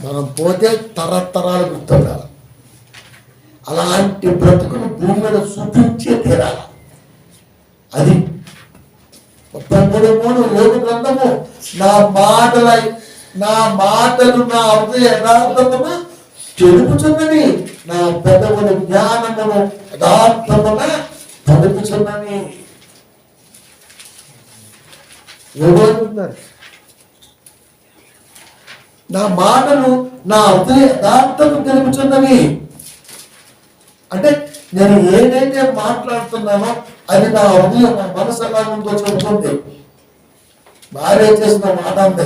మనం పోతే తరతరాలు గుర్తుండాలి. అలాంటి బ్రతుకును భూమి మీద చూపించే తీరాల. అది 33:3 యోగ గ్రంథము, నా మాటలు నా హృదయ యథార్థమును తెలుపుచున్నవి, నా పెదవుల జ్ఞానమును యథార్థమున పలుకుచున్నవి. ఏమవుతున్నారు? నా మాటలు నా హృదయ యథార్థము తెలుపుచున్నవి అంటే నేను ఏదైతే మాట్లాడుతున్నానో అది నా హృదయం, నా మనసు ఎలా ఉందో చెబుతుంది. భార్య చేసిన మాట అంతే,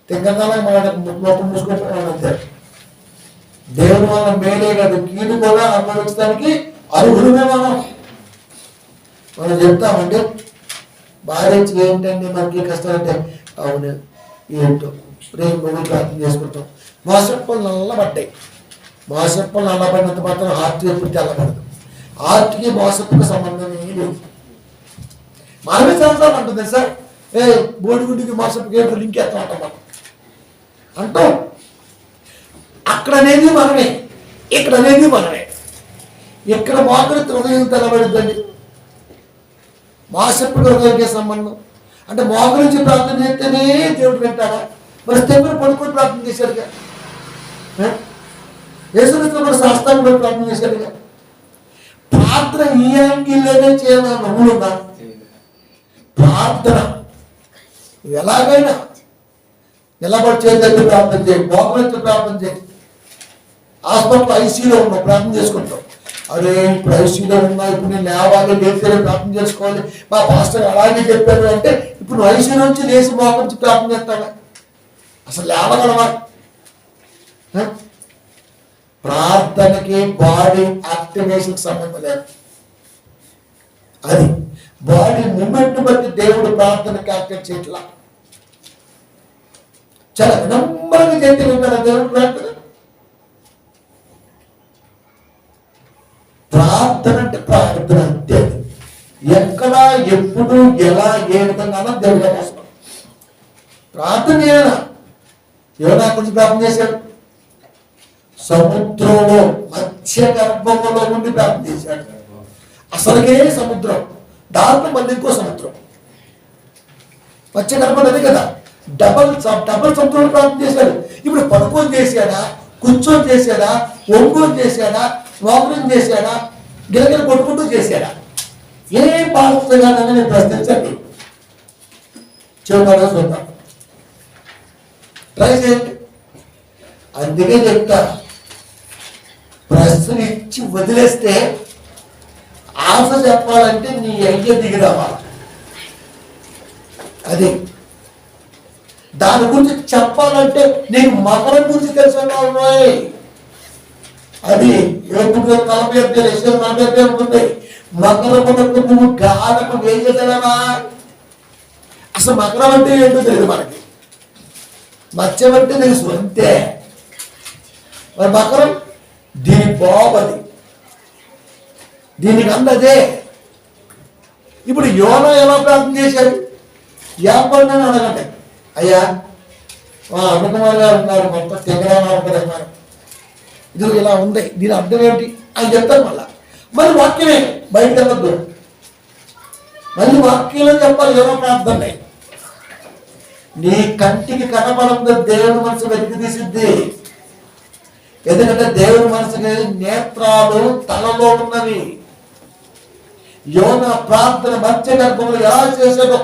తింగనాలకు మాట మొత్తం మూసుకుంటున్నానంతే. దేవుని వల్ల మేలే కాదు, కీడు కూడా అనుభవించడానికి అర్హులమే. మనం చెప్తామంటే భార్య ఏంటంటే మనకి కష్టం అంటే, అవును ఏంటో ప్రేమ ప్రార్థన చేసుకుంటాం. మోసప్పలు నల్లబడ్డాయి. మోసప్పలు నల్లబడినంత మాత్రం హార్ట్ ఎప్పుడు తెల్లబడదు. హార్ట్కి మోసప్పుకి సంబంధం ఏమీ లేదు. మనమే సంవత్సరాలు అంటుంది సార్, బోడిగుండికి మోసప్పుకి ఏంటో లింక్ వేస్తా ఉంటాం మనం అంటాం. అక్కడ అనేది మనమే, ఇక్కడ అనేది మనమే. ఇక్కడ మోకరి హృదయం తెల్లబడుద్దండి. మోసప్పుడు హృదయంకే సంబంధం అంటే మోకరి నుంచి ప్రార్థన చేస్తేనే దేవుడు వింటాడా? మరి తెమ్మని పడుకొని ప్రార్థన చేశాడుగా. యేసుక్రీస్తు కూడా శాస్త్రాన్ని కూడా ప్రార్థన చేశాడుగా. ప్రార్థన ఈ యాంగిల్లోనే చేయాలని నమ్ములున్నా. ప్రార్థన ఎలాగైనా నిలబడి చేయగలిగి ప్రార్థన చేయి, మోకరించి ప్రార్థన చేయి. హాస్పిటల్ ఐసీలో ఉన్నావు, ప్రార్థన చేసుకుంటావు. అరే ఇప్పుడు ఐసీలో ఉన్నా, ఇప్పుడు నేను లేవాలి, లేస్తే ప్రార్థన చేసుకోవాలి, మా పాస్టర్ అలాగే చెప్పారు అంటే ఇప్పుడు నువ్వు ఐసీ నుంచి లేచి మోకరించి ప్రార్థన చేస్తావా? అసలు లేవగలవా? ప్రార్థనకి బాడీ యాక్టివేషన్ సంబంధం లేదు. అది బాడీ మూమెంట్ బట్టి దేవుడు ప్రార్థనకి యాక్టివేట్ చేయట్లా. చాలా వినమ్రంగా చేతి ఉంటాడు దేవుడు ప్రార్థన. ప్రార్థన అంటే ప్రార్థన అంతే. ఎక్కడ ఎప్పుడు ఎలా ఏ విధంగా దేవుడు కోసం ప్రార్థన చేయాల. ఎవరు అక్కడి నుంచి ప్రార్థన చేశాడు? సముద్రంలో మత్స్య గర్భంలో ఉండి ప్రార్థన చేశాడు. అసలుకే సముద్రం, దాంట్లో మళ్ళీ ఇంకో సముద్రం. మత్స్య గర్భం అది కదా, డబల్ సముద్రంలో ప్రార్థన చేశాడు. ఇప్పుడు పడుకొని చేశాడా, కూర్చొని చేశాడా, ఒంగోలు చేశాడా, మోకరం చేశాడా, గిలగిల కొట్టుకుంటూ చేశాడా? ఏ పాత్రగానని నేను ప్రశ్నించండి. చూడాలి, చూద్దాం, ట్రై చేయండి. అందుకే చెప్తా, ప్రశ్న ఇచ్చి వదిలేస్తే ఆశ చెప్పాలంటే నీ అయ్య దిగి రావాలి. అది దాని గురించి చెప్పాలంటే నీకు మకరం గురించి తెలుసు. అది ఎప్పుడు 40 ఉంటుంది. మకరమునకు నువ్వు గాలకు వేయగలవా? అసలు మకరం అంటే ఏంటో తెలియదు మనకి, మత్స్యం అంటే తెలుసు అంతే. మరి మకరం దీని బాబది, దీనికి అందదే. ఇప్పుడు యోనా ఎలా ప్రార్థన చేశాడు? యాపండి అని అడగండి, అయ్యా అనుకుమార్ గారు ఉన్నారు, మొత్తం తెగరాలు ఉంటారు, ఇది ఇలా ఉంది, దీని అర్థం ఏంటి అని చెప్తాను. మళ్ళీ వాక్యమే బయటకు వెళ్ళద్దు, మళ్ళీ వాక్యంలో చెప్పాలి. యోనా ప్రార్థన నీ కంటికి కనపడంతో దేవుని మనసు వెతికి తీసిద్ది. ఎందుకంటే దేవుని మనసుకి నేత్రాలు తలలో ఉన్నవి. యోనా ప్రార్థన మధ్య గర్భంలో ఎలా చేశాడో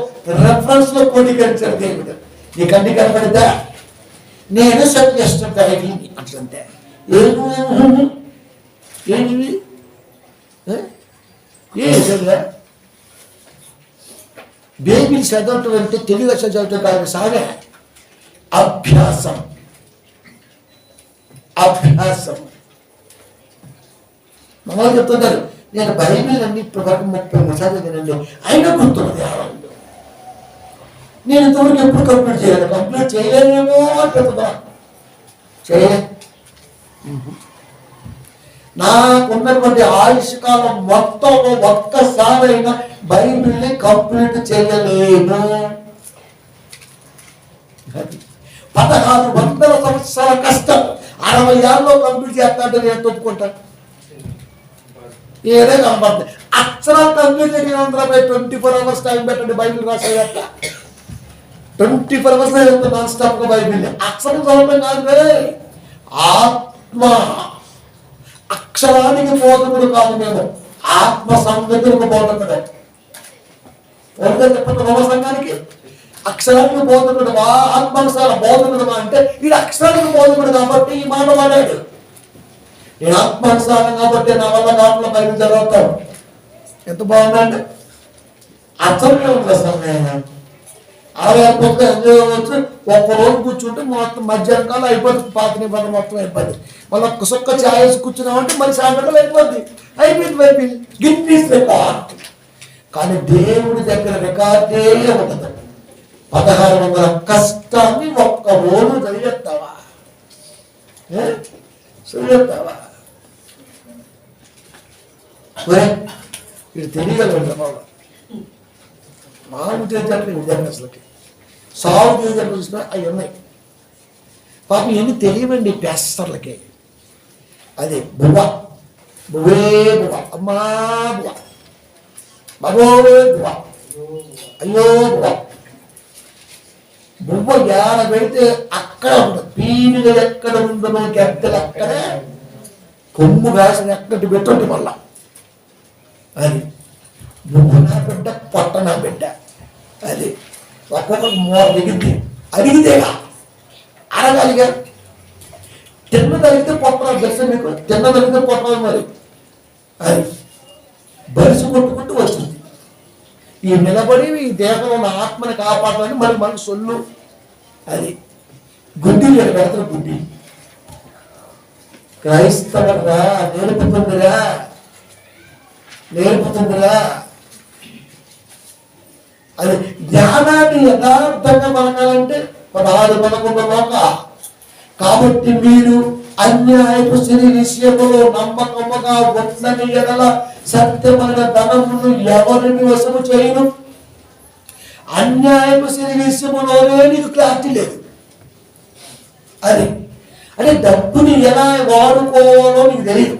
రెఫరెన్స్ లో కొనికరించాడు దేవుడు. నీ కంటికి కనపడితే నేను సెట్ చేస్తుంటా అట్లంటే ఏంటివి ఏ బేబీ చదవటం అంటే తెలుగు చదవటం కాదు, సాగే అభ్యాసం. అభ్యాసం మమ్మల్ని చెప్తున్నారు, నేను బైబిల్ అన్ని ఇప్పటివరకు 30 సార్లు చదివానండి, అయినా గుర్తున్నది ఆడవాళ్ళు. నేను ఇంతవరకు ఎప్పుడు కంప్లీట్ చేయలేదు, కంప్లీట్ చేయలేనేమో అని చెప్తున్నా, చేయలే. నాకున్నటువంటి ఆయుష్ కాలం మొత్తంలో ఒక్కసారైనా బైబిల్ని కంప్లీట్ చేయలేను. 1600 సంవత్సరాల కష్టం 60 ఏళ్ళలో కంప్లీట్ చేస్తాంటే నేను తొప్పుకుంటాను. ఏదే కనపడుతుంది అక్షరాలు కంప్లీట్ చేయడం 24 hours టైం పెట్టండి బైబిల్ రాసేట. 24 hours నాన్ స్టాప్ గా బైబిల్ అక్షరం చదవడం కాదు కదా, ఆత్మ. అక్షరానికి బోధకుడు కాదు, మేము ఆత్మ సంగతులకు బోధకుడు. చెప్పండి రోమ సంఘానికి అక్షరానికి బోధకుడు, ఆత్మానుసార బోధకుడు అంటే ఈ అక్షరానికి బోధకుడు కాబట్టి ఈ మాట వాడాడు. నేను ఆత్మానుసారం కాబట్టి నా వల్ల కాకుండా బయటకు చదువుతాను. ఎంత బాగుందండి, అర్థమే ఉంది అసలు. నేను 60 ఎంజాయ్ అవ్వచ్చు, ఒక్కరోజు కూర్చుంటే మొత్తం మధ్యాహ్నం కాలం అయిపోతుంది, పాత నిబంధన మొత్తం అయిపోద్ది. మళ్ళీ ఒక్క సుక్క ఛాయ కూర్చున్నామంటే మరి సాయంత్రం అయిపోద్ది, అయిపోయింది గిన్నీస్ రికార్డ్. కానీ దేవుడి దగ్గర రికార్డే ఉండదు. 1600 కష్టాన్ని ఒక్క రోజు చదివేస్తావా? చదివేస్తావా? ఇది తెలియగలరు బాబు. మామూలు చేసేటట్లు విద్యాభ్యాసులకి సాగు చేసేటట్లు చూసినా అవి ఉన్నాయి. పాపం ఎన్ని తెలియవండి ప్యాస్టర్లకి. అది బువ్వ, బువ్వే బువ్వ, అమ్మా బువ్వ, బాబోయే బువ్వ, అయ్యో బువ్వ. బువ్వ ఏడ పెడితే అక్కడ ఉంటుంది, పీనుగా ఎక్కడ ఉందో గద్దెలు అక్కడే, కొమ్ము కాసిన ఎక్కడి పెట్టుంటే మళ్ళా. అది బువ్వ నా బిడ్డ, పొట్ట నా బిడ్డ. అది ఒక్కొక్కరికి మోర దిగింది, అడిగితేగా అడగాలిగా. తిన్న తగిలితే పొట్టరాదు తెలుసా మీకు, తిన్న తగిలితే పొట్టరాదు. మరి అది బరిసి కొట్టుకుంటూ వచ్చింది. ఈ నిలబడి ఈ దేహంలో ఉన్న ఆత్మని కాపాడాలని మరి మనకు సొల్లు. అది గుడ్డి నేను పెడతాను, గుడ్డి క్రైస్తవురా నేర్పుతుందిరా, నేర్పుతుందిరా. అది జ్ఞానాన్ని యథార్థంగా మనకాలంటే 16-11 లోక. కాబట్టి మీరు అన్యాయపు సిరి విషయములో నమ్మకముగా ఉందని ఎడల సత్యమైన ధనమును ఎవరిని వశము చేయను. అన్యాయపు సిరి విషయములోనే నీకు క్లారిటీ లేదు. అది అంటే డబ్బుని ఎలా వాడుకోవాలో నీకు తెలియదు,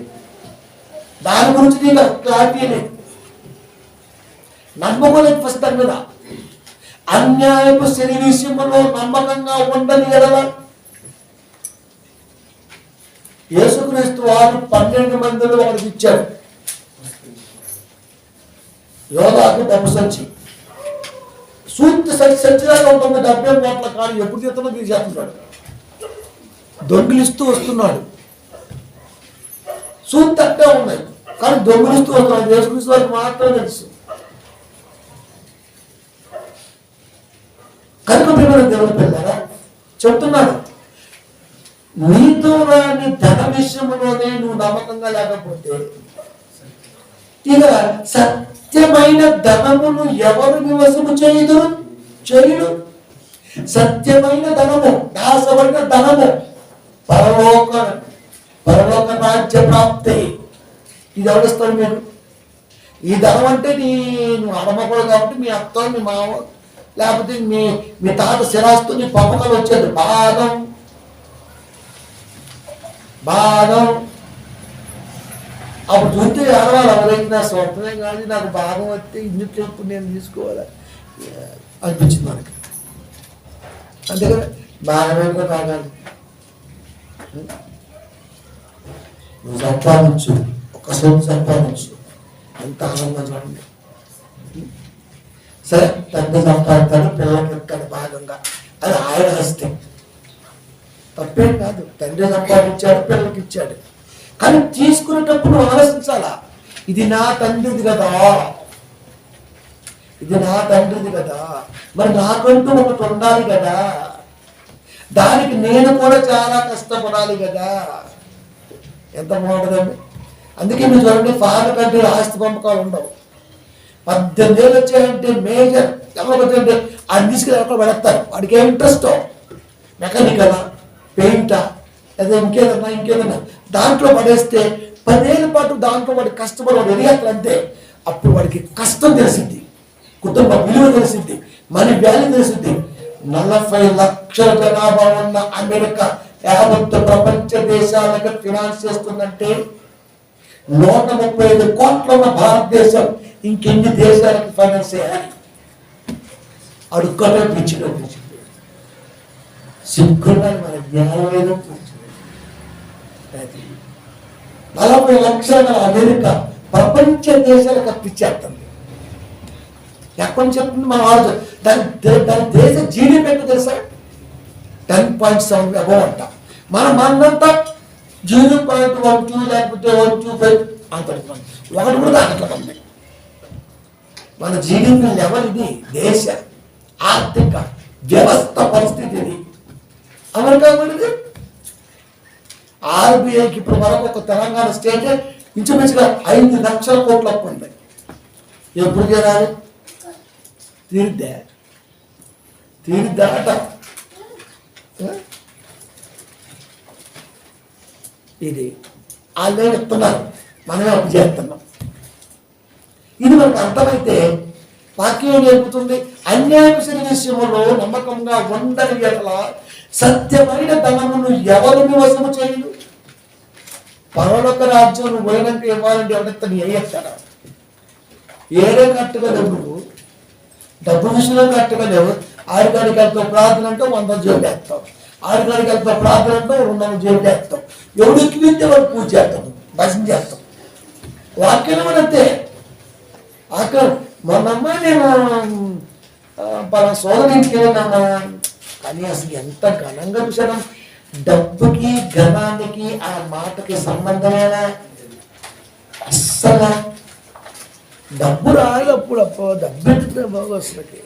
దాని గురించి నీకు క్లారిటీ లేదు, నమ్మకలేదు ఫస్ట్ దాని మీద. అన్యాయపు సిరి విషయములో నమ్మకంగా ఉండని ఎడల యేసుక్రీస్తు వారు 12 మందిలో వాడికి ఇచ్చారు. యోధాకు డబ్బు సంచి, సూర్తి సంచిలాగా ఉంటుంది, 70 కోట్ల. కానీ ఎప్పుడు చేస్తున్నా తీసేస్తున్నాడు, దొంగిలిస్తూ వస్తున్నాడు. సూర్తి అట్టే ఉన్నాయి కానీ దొంగిలిస్తూ వస్తున్నాడు. యేసుక్రీస్తు వారికి మాత్రమే తెలుసు. కనుక దేవుడు పిల్లరా, చెప్తున్నాడు. నీతో రాని ధన విషయంలోనే నువ్వు నమ్మకంగా లేకపోతే ఇక సత్యమైన ధనమును ఎవరు నివసము చేయుడు. సత్యమైన ధనము, దాసమైన ధనము, పరలోక రాజ్య ప్రాప్తి. ఇది ఎవరిస్తాడు మీరు? ఈ ధనం అంటే నువ్వు అమ్మకూడదు కాబట్టి మీ అత్త, మీ మామ, లేకపోతే మీ తాత స్థిరాస్తు నీ పంపకాలు వచ్చేది. భాగం అప్పుడు చూస్తే ఆడవాళ్ళు ఎవరైతే నా స్వప్నమే కానీ నాకు భాగం వస్తే ఇందులో ఇప్పుడు నేను తీసుకోవాలి అనిపించింది మనకి. అంతేకాదు భాగమే కూడా భాగాలు నువ్వు సంపాదించు, ఒక సొంత సంపాదించు, ఎంత ఆనందంగా చూడండి. సరే తండ్రి సంపాదిస్తాడు, పిల్లలకి ఇస్తాడు భాగంగా, అది ఆయన హస్తం, తప్పేం కాదు. తండ్రి సంపాదించాడు, పిల్లలకి ఇచ్చాడు. కానీ తీసుకునేటప్పుడు ఆలోచించాలా, ఇది నా తండ్రిది కదా, ఇది నా తండ్రిది కదా, మరి నాకంటూ ఒకటి ఉండాలి కదా, దానికి నేను కూడా చాలా కష్టపడాలి కదా. ఎంత బాగుంటుందండి. అందుకే మీరు చూడండి, ఫాదర్ కంటే ఆస్తి పంపకాలు ఉండవు. 18 ఏళ్ళు వచ్చాయంటే మేజర్ ఎవరికి వచ్చాయంటే అది తీసుకుని ఎక్కడ పెడతారు. వాడికి ఏం ఇంట్రెస్ట్, మెకానికలా, పెయింటా, లేదా ఇంకేదన్నా దాంట్లో పడేస్తే 10 ఏళ్ళ పాటు దాంట్లో వాడి కష్టపడి వాడు ఎదిగేట్లంటే అప్పుడు వాడికి కష్టం తెలిసింది, కుటుంబ విలువ తెలిసింది, మనీ వాల్యూ తెలిసింది. 40 లక్షల జనాభా ఉన్న అమెరికా 50 ప్రపంచ దేశాలకు ఫినాన్స్ చేస్తుందంటే 135 కోట్ల ఉన్న భారతదేశం ఇంకెన్ని దేశాలకు ఫైనాన్స్ చేయాలి? అడుక్కటే పిచ్చిలో సిగ్గున్నాను మన జ్ఞానం. 40 లక్షల అమెరికా ప్రపంచ దేశాలకు అప్పించేస్తుంది. ఎక్కడి నుంచి చెప్తుంది మన వాళ్ళు? దాని దేశ జీడీపీ ఎంత తెలుసా? 10.7 అబౌవ్ అంట. మనంతా 0.12 లేకపోతే 1.25 అంత ఒకటి కూడా దాంట్లో. మన జీడీపీ లెవెల్ ఇది, దేశ ఆర్థిక వ్యవస్థ పరిస్థితి ఇది. అమెరికా పడింది. ఆర్బీఐకి ఇప్పుడు వరకు ఒక తెలంగాణ స్టేట్ ఇంచుమించుగా 5 లక్షల కోట్ల అప్పు ఉంది. ఎప్పుడు చేరాలి? తీరిద్దా అట. ఇది వాళ్ళే చెప్తున్నారు, మనమే అప్పు చేస్తున్నాం. ఇది మనకు అర్థమైతే వాక్యం నేర్పుతుంది. అన్యాయమైన విషయంలో నమ్మకంగా ఉండని ఎట్ల సత్యమైన ధనమును ఎవరు నివసము చేయదు. పరలోక రాజ్యం నువ్వు పోయినాక ఇవ్వాలంటే ఎవరితో నీ అయ్యేస్తాడా? ఏడే కట్టుకోలేవు, నువ్వు డబ్బు విషయంలో కట్టుకోలేవు. ఆరుగాడికి వెళ్తా ప్రార్థన అంటే 100 జోలు వేస్తావు, ఆరుగాడికి వెళ్తా ప్రార్థన అంటే 200 జోలు వేస్తావు. ఎవడికి వింటే వాడు పూజ చేస్తావు, భజన చేస్తాం. వాక్యం కూడా అంతే. అక్కడ మొన్నమ్మ నేను పలా సోదరునికి వెళ్ళినమ్మా, కానీ అసలు ఎంత ఘనంగా చూసాను. డబ్బుకి ఘనానికి ఆ మాటకి సంబంధమేనా? అస్సలు డబ్బు రాదు. అప్పుడు డబ్బు ఎత్తుకునే బాగు అసలుకి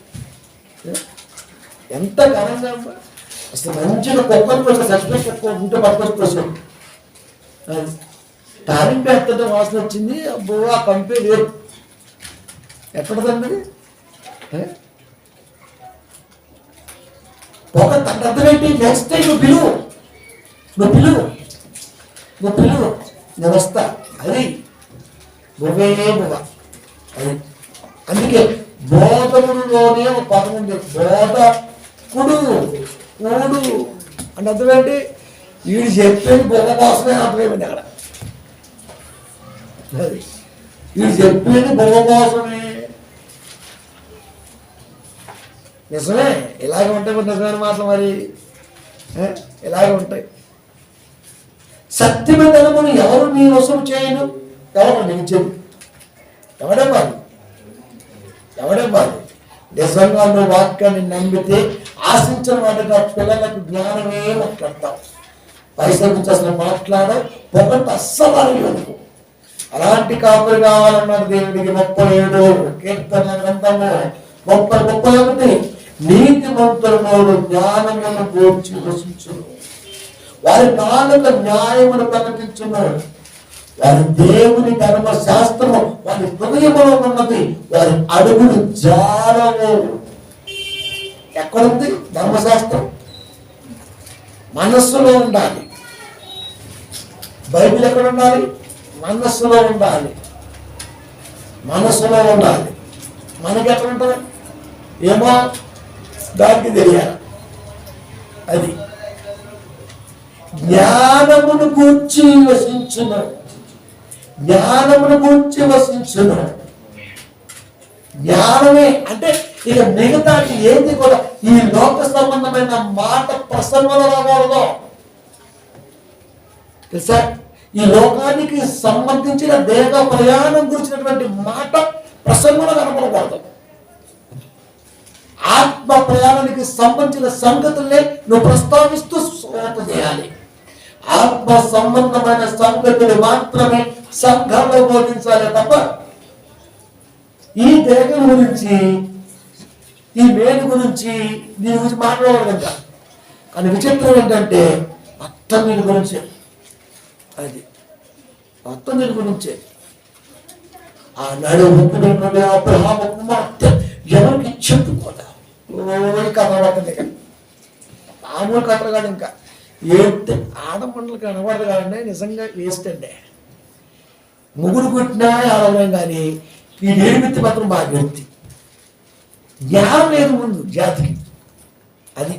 ఎంత ఘనంగా అసలు మంచిగా కుక్కలు కొంచెం సస్పెక్ట్ ఉంటే పట్టుకొచ్చుకోసం తాలింపు ఎత్తడం వాసన వచ్చింది. అబ్బో ఆ కంపే లేదు. ఎక్కడదండి ఒక అర్థమేంటి? నెక్స్ట్ టైం నువ్వు పిలువు నేను వస్తా. అది నువ్వే నువ్వ. అది అందుకే బోధకుడులోనే ఒక పదం ఉంది, బోధకుడు అంటే అర్థమేంటి? వీడు చెప్పేది బోధ కోసమే అర్థమైంది. అక్కడ వీడు చెప్పేది బోధ కోసమే. నిజమే, ఇలాగే ఉంటాయి మరి నిజమైన మాటలు. మరి ఇలాగే ఉంటాయి. సత్యమైన ధనమును ఎవరు నీ వశం చేయను? ఎవరు నేను చెప్పు? ఎవడెవ్వాలి? నిజంగా నువ్వు వాక్యాన్ని నమ్మితే ఆశించిన వాటిగా పిల్లలకు జ్ఞానమే మాట్లాడతావు. పైసల గురించి అసలు మాట్లాడవు, పొగంటే అస్సలు అనుకో. అలాంటి కాపులు కావాలన్నాడు దేవుడికి. 37 కీర్తన గ్రంథము 31. నీతిమంతులను జ్ఞానమును గూర్చి వసించును. వారి నాలుక న్యాయమును ప్రకటించున్నాడు. వారి దేవుని ధర్మశాస్త్రము వారి హృదయములో ఉన్నది. వారి అడుగులు జారవు. ఎక్కడుంది ధర్మశాస్త్రం? మనస్సులో ఉండాలి. బైబిల్ ఎక్కడ ఉండాలి? మనస్సులో ఉండాలి. మనస్సులో ఉండాలి. మనకి ఎక్కడ ఉంటుంది? ఏమో దానికి తెలియాలి. అది జ్ఞానమును గూర్చి వసించును. జ్ఞానమును గూర్చి వసించును. జ్ఞానమే అంటే ఇక మిగతాది ఏది కూడా ఈ లోక సంబంధమైన మాట ప్రసంగంలో రాకూడదు. తెలుసా? ఈ లోకానికి సంబంధించిన దేహ ప్రయాణం గురించినటువంటి మాట ప్రసంగంలో కనపడకూడదు. ఆత్మ ప్రయాణానికి సంబంధించిన సంగతులే నువ్వు ప్రస్తావిస్తూ శ్రోత చేయాలి. ఆత్మ సంబంధమైన సంగతులు మాత్రమే సంఘంలో బోధించాలి తప్ప ఈ దేహం గురించి, ఈ మేలు గురించి, దీని గురించి మాట్లాడగలంట. కానీ విచిత్రం ఏంటంటే మొత్తం దీని గురించే. అది మొత్తం దీని గురించే. ఆనాడు ముక్కునే అబ్రహాము కుమార్తె ఎవరికి చెప్పుకోదా కథ పడుతుంది. కానీ మామూలు కథలు కాదు. ఇంకా ఏంటి ఆడమండలు కనబడదు కాదండి. నిజంగా వేస్ట్ అండి. ముగ్గురు కొట్టినా ఆడలేం. కానీ ఈ ఏడుమిత్తి మాత్రం బాగా వ్యక్తి జ్ఞానం లేదు ముందు జాతికి. అది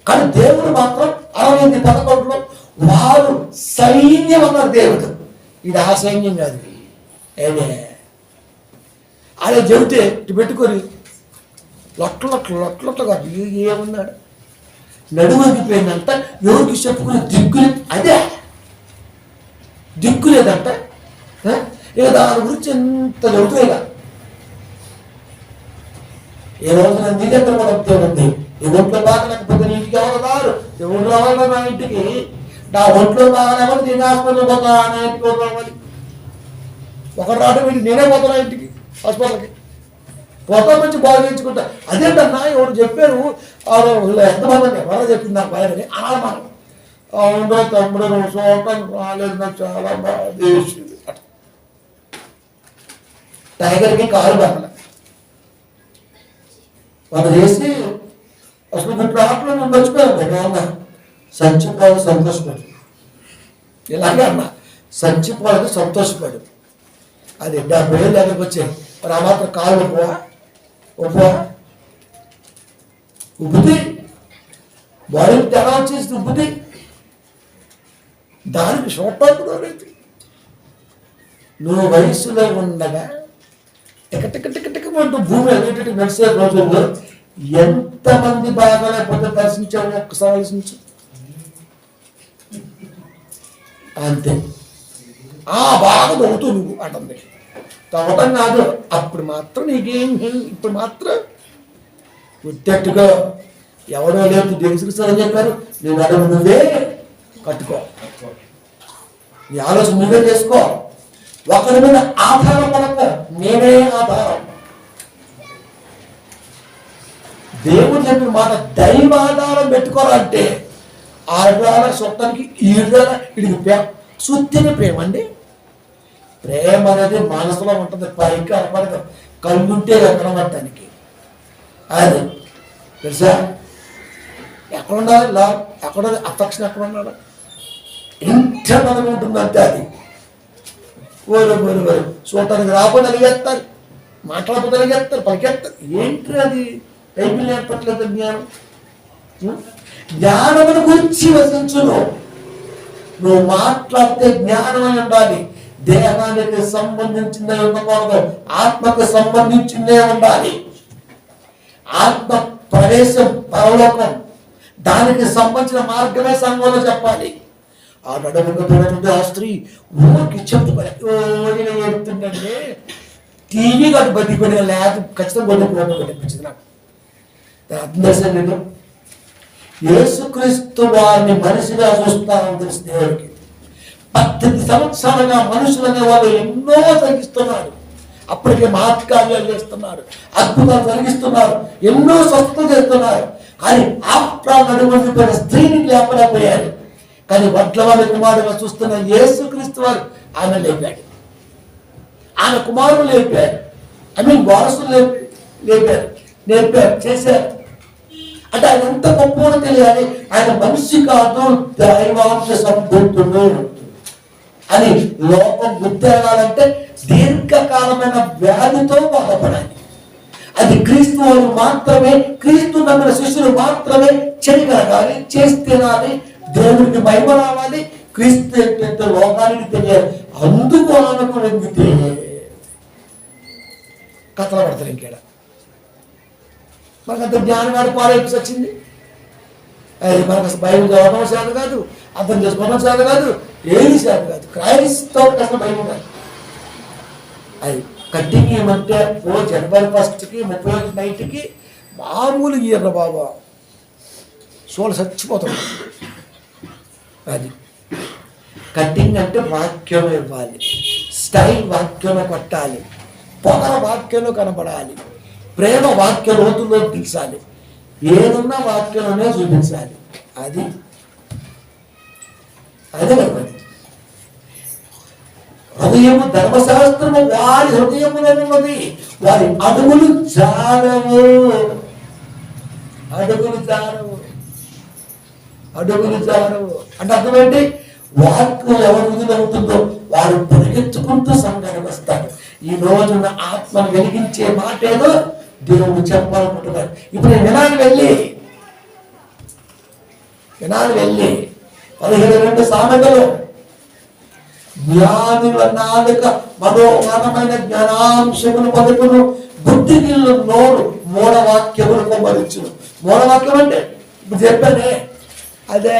కానీ దేవుడు మాత్రం 11 వారు సైన్యం అన్నారు. దేవుడు ఇది ఆ సైన్యం కాదు. ఏమే అలా చెబితే ఇటు పెట్టుకొని లొట్ల కాదు. ఏమన్నాడు? నడువగిపోయిందంట. ఎవరికి చెప్పుకునే దిక్కులే. అదే దిక్కు లేదంట. ఇక దాని గురించి ఎంత చెబుతాయి. ఏ రోజున నీ దగ్గర కూడా ఉంది. నీ ఒంట్లో బాగలేకపోతే నీటికి ఎవరు రారు. ఎవరు రావాలి నా ఇంటికి? నా ఒంట్లో బాగాలేమని నేను హాస్పిటల్ పోతా, నా ఇంటికి పోతామని. ఒకరు రావడం ఏంటి? నేనే పోతాను ఇంటికి, హాస్పిటల్కి పోతా నుంచి బాగా చేయించుకుంటా. అదేంటన్నా ఎవరు చెప్పారు? ఎంతమంది ఎవరో చెప్పింది నాకు భయని ఆడమనం. ఉండో తమ్ముడు నువ్వు చూడటానికి రాలేదు, నాకు చాలా బాగా చేసింది. టైగర్కి కారు పడలే. వాళ్ళు చేసి అసలు ఇప్పుడు ఆటలో నేను మర్చిపోయాను. సంచిపోవాలి సంతోషపడు. ఇలాగే అన్న సంచిపోవాలి సంతోషపడు. అది 70,000 దగ్గరకు వచ్చాయి. మరి ఆ మాత్రం కాలు ఉబ్బుది. బాడీకి తెర వచ్చేసి ఉబ్బుది. దానికి చూడటానికి నువ్వు వయస్సులో ఉండగా టికటికమంటూ భూమి అన్నింటి నడిచే రోజుల్లో ఎంతమంది బాగా లేకపోతే దర్శించావు? ఒక్కసారి ఆలోచించు. అంతే. బాగా నవ్వుతూ నువ్వు అంటుంది. తవ్వటం కాదు. అప్పుడు మాత్రం నీకేం, ఇప్పుడు మాత్రం గుర్తెట్టుగా ఎవడో లేదు తెలుసుకుని చెప్పారు. నేను అడుగు నువ్వే కట్టుకో. నీ ఆలోచన నువ్వే చేసుకో. ఒకరి మీద ఆధారపడక నేనే ఆధారం. దేవుడు చెప్పిన మాట దైవ ఆధారం పెట్టుకోవాలంటే ఆధార సొత్తానికి ఈడికి సుత్తిని ప్రేమ అండి. ప్రేమ అనేది మనసులో ఉంటుంది, పైకి కనపడదు. కళ్ళుంటే కనబడటానికి. అది తెలుసా? ఎక్కడుండాలి లవ్? ఎక్కడ అఫెక్షన్ ఎక్కడ ఉన్నాడు? ఇంత మనం ఉంటుందంటే అది ఓరు చూడటానికి రాకుండా అలిగేస్తారు, మాట్లాడకపోతే అలిగేస్తారు, పలికేస్తారు. ఏంటి అది? బైబిల్ ఏర్పట్లేదు జ్ఞానం. జ్ఞానమును గురించి వసించును. నువ్వు మాట్లాడితే జ్ఞానం అని ఉండాలి. దేహానికి సంబంధించిందే ఉండకూడదు, ఆత్మకు సంబంధించిందే ఉండాలి. ఆత్మ ప్రవేశం పరలోకం, దానికి సంబంధించిన మార్గమే సంఘంలో చెప్పాలి. ఆ నడుముకుంటే ఆ స్త్రీ ఊరికి చెప్తుంటే టీవీ కట్టు బతికొని లేదు ఖచ్చితంగా కొట్టుకోనిపించింది నాకు. అర్థం నేను యేసుక్రీస్తు వారిని మనిషిగా చూస్తానని తెలిసి దేవుడికి 18 సంవత్సరాలుగా మనుషులు అనే వాళ్ళు ఎన్నో తగ్గిస్తున్నారు. అప్పటికే మహత్కార్యాలు చేస్తున్నారు, అద్భుతాలు జరిగిస్తున్నారు, ఎన్నో స్వస్థతలు చేస్తున్నారు. కానీ ఆప్రా నడుమడిపోయిన స్త్రీని లేపలేకపోయారు. కానీ వడ్లవారి కుమారుడుగా చూస్తున్న యేసుక్రీస్తు వారు ఆమె లేపాడు, ఆమె కుమారులు లేపారు, వారసులు లేపారు, నేర్పారు, చేశారు. అంటే ఆయన ఎంత గొప్పగా తెలియాలి, ఆయన మనిషి కాదు, దైవాంశ సంభూతుడు అని లోకం గుర్తెరగాలంటే దీర్ఘకాలమైన వ్యాధితో బాధపడాలి. అది క్రీస్తు వారు మాత్రమే, క్రీస్తు నమ్మిన శిష్యులు మాత్రమే చేయగలగాలి, చేస్తేనాలి, దేవుడికి మహిమ రావాలి, క్రీస్తు ఏంటంటే లోకానికి తెలియాలి. అందుకు ఆమెకు వెంగితే కథలు పడతారు. ఇంకేడ మనకు అంత జ్ఞానం పాలైపు వచ్చింది. అది మనకు అసలు బైబిల్ చదవడం చేత కాదు, అర్థం చేసుకోవడం చేత కాదు, ఏది చేత కాదు. క్రైస్తవులకు అసలు బైబిల్ కాదు. అది కట్టింగ్ ఏమంటే జనవరి 1కి 31 నైట్కి మామూలు ఇయ్యర్ర బాబా, సోలు చచ్చిపోతాడు. అది కట్టింగ్ అంటే వాక్యం ఇవ్వాలి, స్టైల్ వాక్యం కొట్టాలి, పొగర వాక్యంలో కనపడాలి, ప్రేమ వాక్య లోతుల్లో దించాలి, ఏదున్నా వాక్యంలోనే చూపించాలి. అది అదే కదా హృదయము, ధర్మశాస్త్రము వారి హృదయములో ఉన్నది, వారి అడుగులు జారవు, అడుగులు జారవు, అడుగులు జారవు. అంటే అర్థమేంటి? వాక్యం ఎవరి విధులు అవుతుందో వారు పరిగెత్తుకుంటూ సంఘానికి వస్తారు. ఈ రోజున ఆత్మను వెలిగించే మాట ఏదో దేవుడు చెప్పాలనుకుంటున్నారు. ఇప్పుడు నేను వినాలి వెళ్ళి 17:2 సామెతలు, జ్ఞానుల నాలుక మనోహరమైన జ్ఞానాంశములు పలుకును, బుద్ధిహీనుల నోరు మూఢవాక్యములు కొమ్మరించును. మూఢవాక్యం అంటే ఇప్పుడు చెప్పానే, అదే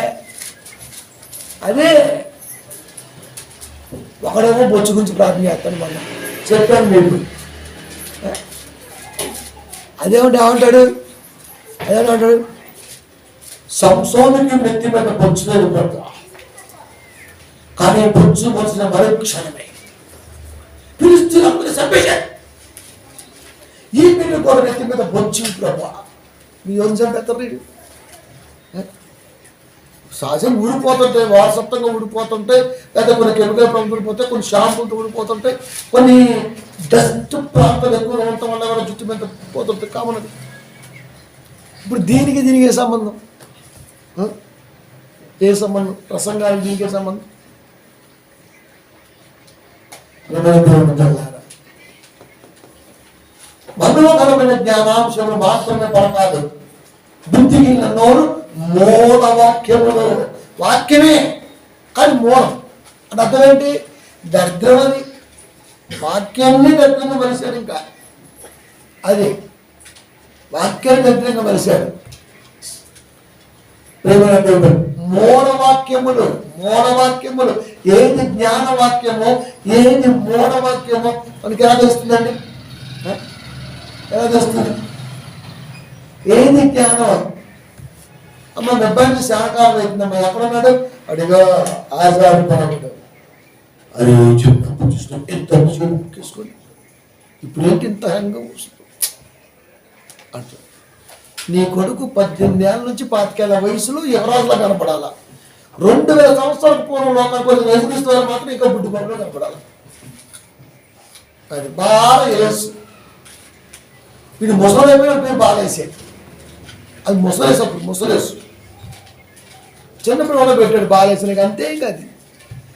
ఒకడేమో బొచ్చు గురించి ప్రార్థన చేస్తాను, మనం చెప్పాను మీకు. ఏమంటాడు సంసోనుకి నెత్తి మీద బొచ్చు లేదు కదా, కానీ బొచ్చు వచ్చిన మరుక్షణమే పిలుస్తున్నప్పుడు చంపేశాడు. ఈ పిల్లలు కూడా నెత్తి మీద బొచ్చు ప్రభా, మీ ఎవరు చంపేస్తారు? సహజం ఊడిపోతుంటాయి, వారసత్వంగా ఊడిపోతుంటాయి, లేదా కొన్ని కెమికల్ ప్రాంతం ఊడిపోతాయి, కొన్ని షాంపూలతో ఊడిపోతుంటాయి, కొన్ని డస్ట్ ప్రాంతాలు ఎక్కువగా ఉండటం వల్ల కూడా జుట్టు మీద పోతుంటాయి, కామన్. అది ఇప్పుడు దీనికి ఏ సంబంధం? ఏ సంబంధం? ప్రసంగానికి దీనికి సంబంధం? మనోహరమైన జ్ఞానాంశములు మాత్రమే పడకాదు, బుద్ధికి నోరు మూఢ వాక్యములు. వాక్యమే కానీ మూఢం అంటే అర్థం ఏంటి? దరిద్రం. అది వాక్యాన్ని దరిద్రంగా మలిశాడు. ఇంకా అది వాక్యాన్ని దరిద్రంగా మలిశాడు. మూఢవాక్యములు, మూఢవాక్యములు. ఏది జ్ఞానవాక్యమో ఏది మూఢవాక్యమో మనకి ఎలా తెలుస్తుందండి? ఎలా తెలుస్తుంది? ఏది జ్ఞానం? అమ్మ డబ్బాయిని శాఖాలు అవుతుందమ్మా, ఎక్కడున్నాడు? అడిగా ఆజాడుకున్నాడు. అరే చిన్నప్పుడు చూసిన ఎంత ముసుకొని ఇప్పుడు ఏంటి ఇంత హంగం అంట. నీ కొడుకు 18 ఏళ్ళ నుంచి 25 ఏళ్ళ వయసులో యువరాజులా కనపడాలా. 2000 సంవత్సరాల పూర్వం లోకానికి కొంచెం ఎదుగుస్తూ మాత్రం ఇంకా బుడ్డి పనులు కనపడాలి. అది బాగా వేసు. వీడు ముసలైపోయిన పేరు బాగాలేసేది. అది ముసలేసు. అప్పుడు ముసలేసు చిన్నప్పుడు వాళ్ళు పెట్టాడు బాగాలేసినకి, అంతే. ఇంకా అది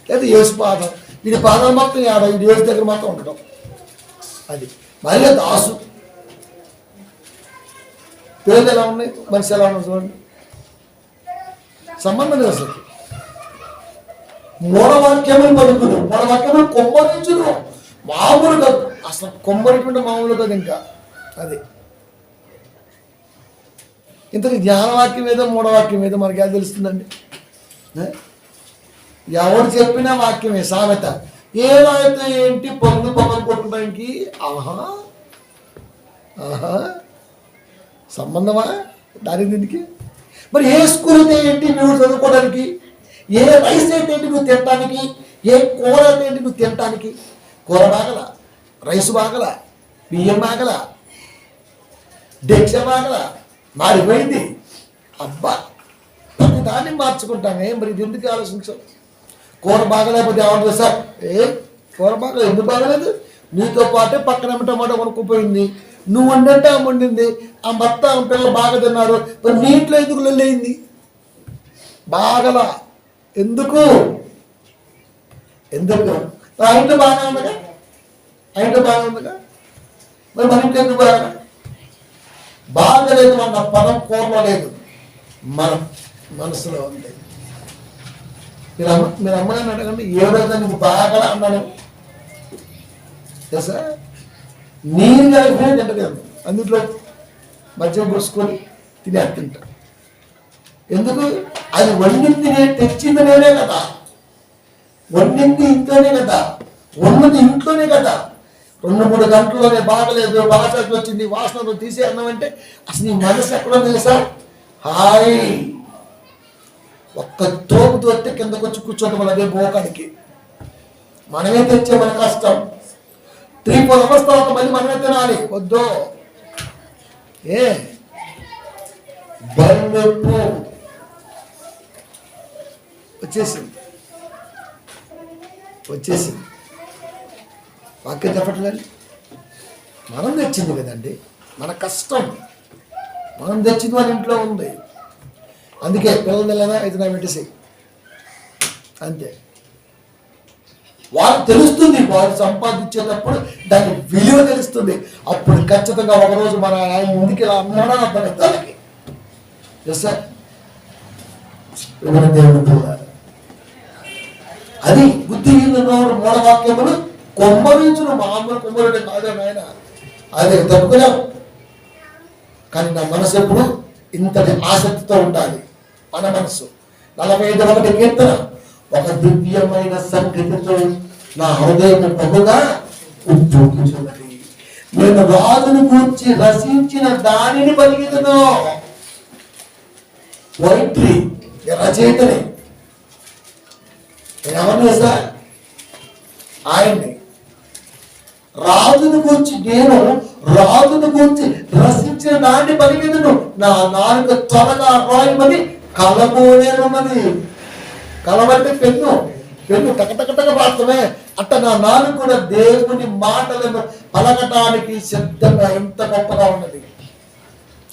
లేదా ఏసు పాదం, వీడి పాదాలు మొత్తం వీడి ఏసు దగ్గర మాత్రం ఉండడం. అది మరీ దాసు. పేరు ఎలా ఉన్నాయి, మనిషి ఎలా ఉన్నాయి చూడండి. సంబంధం లేదు అసలు. మూఢవాక్యములు పలుకును, మూఢవాక్యములు కొమ్మరించును. మామూలు కాదు అసలు, కొమ్మరికుంటే మామూలు కాదు. ఇంకా అది ఇంతకు జ్ఞానవాక్యం ఏదో మూఢవాక్యం ఏదో మనకి ఎలా తెలుస్తుందండి? ఎవరు చెప్పినా వాక్యమే. సామెత ఏదైతే ఏంటి పన్ను పక్కన కొట్టడానికి ఆహా ఆహా సంబంధమా దాని దీనికి? మరి ఏ స్కూల్ అయితే ఏంటి నువ్వు చదువుకోవడానికి? ఏ రైస్ అయితే ఏంటి నువ్వు తినటానికి? ఏ కూర అయితే ఏంటి నువ్వు తినటానికి? కూర బాగల రైసు బాగల, బియ్యం బాగల, దీక్ష బాగల, మారిపోయింది. అబ్బా ప్రతి దాన్ని మార్చుకుంటామే, మరి ఇది ఎందుకు ఆలోచించాలి? కూర బాగలేకపోతే ఏమంటుంది సార్? కూర బాగలేదు, ఎందుకు బాగలేదు? నీతో పాటే పక్కన టమాటో కొనుక్కుపోయింది, నువ్వు వండంటే ఆమె వండింది, ఆ భర్త ఆమె పిల్లలు బాగా తిన్నారు, మరి నీ ఇంట్లో ఎందుకు లొల్లయింది? బాగలా ఎందుకు? ఎందుకు? ఆ ఇంట్లో బాగా ఉందిగా, ఆ ఇంట్లో బాగా ఉందిగా, మరి మన ఇంట్లో ఎందుకు బాగా? బాగలేదు అన్న పదం కూరలో లేదు, మన మనసులో ఉంది. మీరు అమ్మగారిని అడగండి, ఏ రోజు నీకు బాగా అన్నాను తెలుసా? నీరు కలిపినా తింటలేదు, అందులో మధ్య పోసుకొని తింటా. ఎందుకు? అది వండింది నేను, తెచ్చింది నేనే కదా, వండింది ఇంట్లోనే కదా, ఉన్నది ఇంట్లోనే కదా. 2-3 గంటల్లోనే బాగలేదు, వాసన వచ్చింది, వాసనతో తీసే అన్నామంటే అసలు నీ మనసు ఎక్కడో తెలుసా? హాయ్. ఒక్క తోపు తోస్తే కిందకు వచ్చి కూర్చోవడం అదే బోకానికి. మనమే తెచ్చే మన కష్టం. 3-4 అవర్స్ తర్వాత మళ్ళీ మనమే తినాలి. వద్దు. బరువు వచ్చేసింది. వాక్యం చెప్పట్లేదు. మనం తెచ్చింది కదండి, మన కష్టం మనం తెచ్చింది మన ఇంట్లో ఉంది. అందుకే పిల్లలు వెళ్ళదా అయితే నా పెట్టేసి అంతే. వాళ్ళు తెలుస్తుంది, వాళ్ళు సంపాదించేటప్పుడు దాని విలువ తెలుస్తుంది. అప్పుడు ఖచ్చితంగా ఒకరోజు మన ఆయన ముందుకి ఇలా అన్నాడని అర్థమైంది వాళ్ళకి. సార్ అది బుద్ధిహీనుడు మూఢవాక్యములు కొమ్మరించును, మామూలు కొమ్మరుడే కాదే నాయన, అదే తప్పుకున్నాం. కానీ నా మనసు ఎప్పుడు ఇంతటి ఆసక్తితో ఉండాలి. మన మనసు 45వ కీర్తన, ఒక దివ్యమైన సంగతితో నా హృదయం బహుగా ఉద్యోగించున్నది, నేను రాజును గూర్చి రచించిన దానిని పలికిదను. పోయిట్రీ రచయితని ఎవరిని సార్? ఆయన్ని. రాజును గురించి, నేను రాజును గురించి రచించిన దాన్ని పలికిదను, నా నాలుక త్వరగా రాయమని కలబోలేనున్నది. కలబంటే పెన్ను టకటకటక పాత్రమే. అట్ట నా నాలుక కూడా దేవుని మాటలను పలకటానికి సిద్ధంగా ఎంత గొప్పగా ఉన్నది.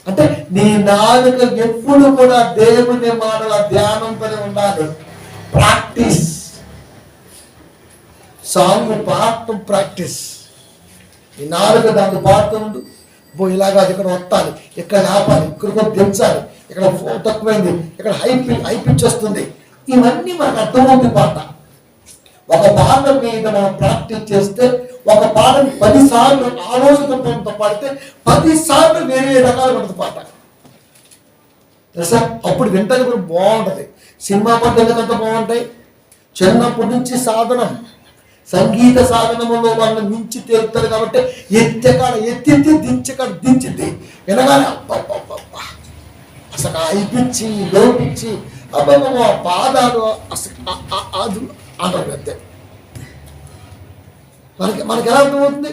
అంటే నీ నాలుక ఎప్పుడు కూడా దేవుని మాటల ధ్యానంతోనే ఉండాలి. ప్రాక్టీస్, సాంగ్ పాడటం ప్రాక్టీస్. ఈ నాలుక దాన్ని పాడుతూ ఉండు. ఇలాగా ఇక్కడ వస్తాను, ఇక్కడ ఆపాలి, ఇక్కడ దించాలి, ఇక్కడ తక్కువైంది, ఇక్కడ హై పిచ్ వస్తుంది. ఇవన్నీ మనకు అర్థమవుతుంది. పాట ఒక పాట మీద మనం ప్రాక్టీస్ చేస్తే, ఒక పాటని 10 సార్లు ఆలోచనతో పాడితే 10 సార్లు వేరే రకాలు ఉంటుంది పాట తెలుసా. అప్పుడు వింటది కూడా బాగుంటుంది. సినిమా పాటలు ఎందుకంత బాగుంటాయి? చిన్నప్పటి నుంచి సాధనం, సంగీత సాధనములో వాళ్ళని మించి తేలుతారు కాబట్టి ఎత్తెకాడ ఎత్తింది, దించకాడ దించింది. వినగానే అబ్బబ్బబ్బబ్బా అసలు అయిపించి లోపించి అబ్బబ్బ పాదాలు అసలు అది అంటారు అంతే. మనకి ఎలా అర్థమవుతుంది?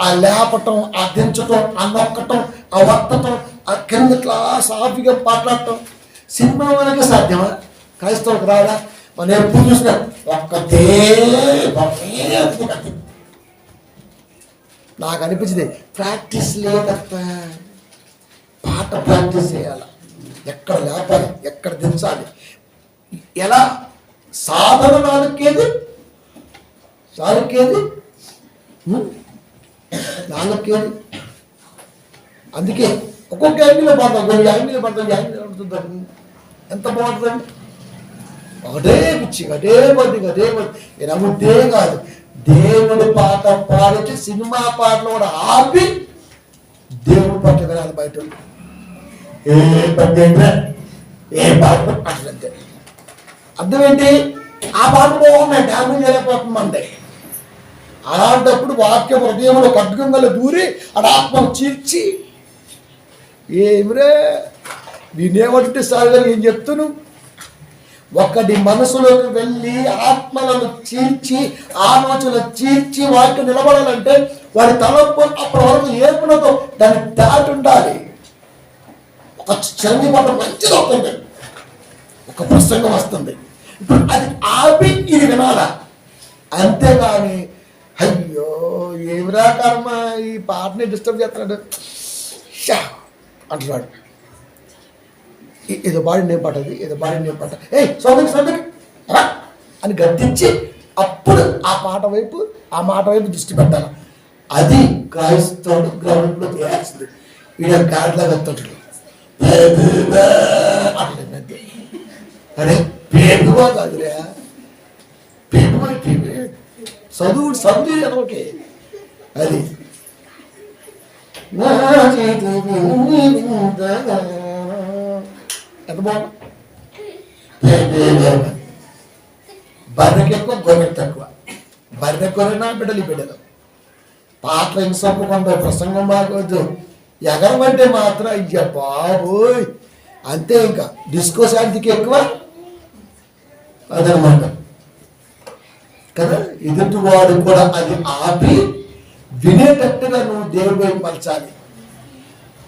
ఆ లేపటం, ఆ దించటం, ఆ నొక్కటం, ఆ వత్తటం, ఆ కింద క్లాస్ ఆఫీగా మాట్లాడటం సినిమా వాళ్ళకే సాధ్యమా? క్రైస్తవులకు రాడా? మనం ఎప్పుడు చూసినా ఒక్కటే. నాకు అనిపించింది ప్రాక్టీస్ లేదప్ప, పాట ప్రాక్టీస్ చేయాలి. ఎక్కడ లేపాలి, ఎక్కడ దించాలి, ఎలా సాధన నాలుకేది అందుకే ఒక్కొక్క యాంగిల్లో పడతాం, కొన్ని యాంగిల్లో పడతాం, యాంగిల్ పడుతుంది. ఎంత బాగుంటుందండి. ఒకటే పిచ్చి, అదే పద్ది. నేను అమ్ముతే కాదు, దేవుడి పాట పాడించి సినిమా పాటలు కూడా ఆపి దేవుడి పాట వినాలి. బయట ఏ పాట అట్లంతే. అర్థం ఏంటి? ఆ పాట బాగున్నాయి, డ్యామేజ్ చేయలేకపోతుంది అంటే. అలాంటప్పుడు వాక్యం హృదయంలో ఖడ్గంలో దూరి అది ఆత్మను చీల్చి, ఏమిరే వినేవంటే సార్ గారు ఏం చెప్తాను, ఒకటి మనసులోకి వెళ్ళి ఆత్మలను చీల్చి ఆలోచనలు చీల్చి వాటికి నిలబడాలంటే వాడి తలపు అప్పటి వరకు ఏర్పడదు, దాన్ని దాటి ఉండాలి. ఒక చంది మాట మంచిది అవుతుంది, ఒక ప్రసంగం వస్తుంది, ఇప్పుడు అది ఆపి ఇది వినాలా. అంతేగాని అయ్యో ఏమిరా కర్మ ఈ పాటని డిస్టర్బ్ చేస్తున్నాడు షా అంటున్నాడు. ఏదో బాడీ నేమ్ పాట, అది ఏదో బాడీ నేమ్ పాట, సోదరికి అని గద్దించి అప్పుడు ఆ పాట వైపు ఆ మాట వైపు దృష్టి పెట్టాలి. అది క్రైస్తవుడు గ్రౌండ్లో చేయాల్సింది. ఈయన గాడిలా గత్తుంటాడు, అట్లంతే. అరే పేరుగా కాదులే, చదువు ఓకే. అది ఎంత బాగుంది. బర్రెకి ఎక్కువ గొర్రెకి తక్కువ, బర్రె గొర్రెనా బిడ్డలు బిడ్డలు. పాటలు ఇంకొండ ప్రసంగం బాగోద్దు, ఎగరం అంటే మాత్రం అయ్యా బాబోయ్ అంతే. ఇంకా డిస్కో శాంతికి ఎక్కువ అదనమాట కదా. ఎదుటివాడు కూడా అది ఆపి వినేటట్టుగా నువ్వు దేవుడి వైపు మలచాలి.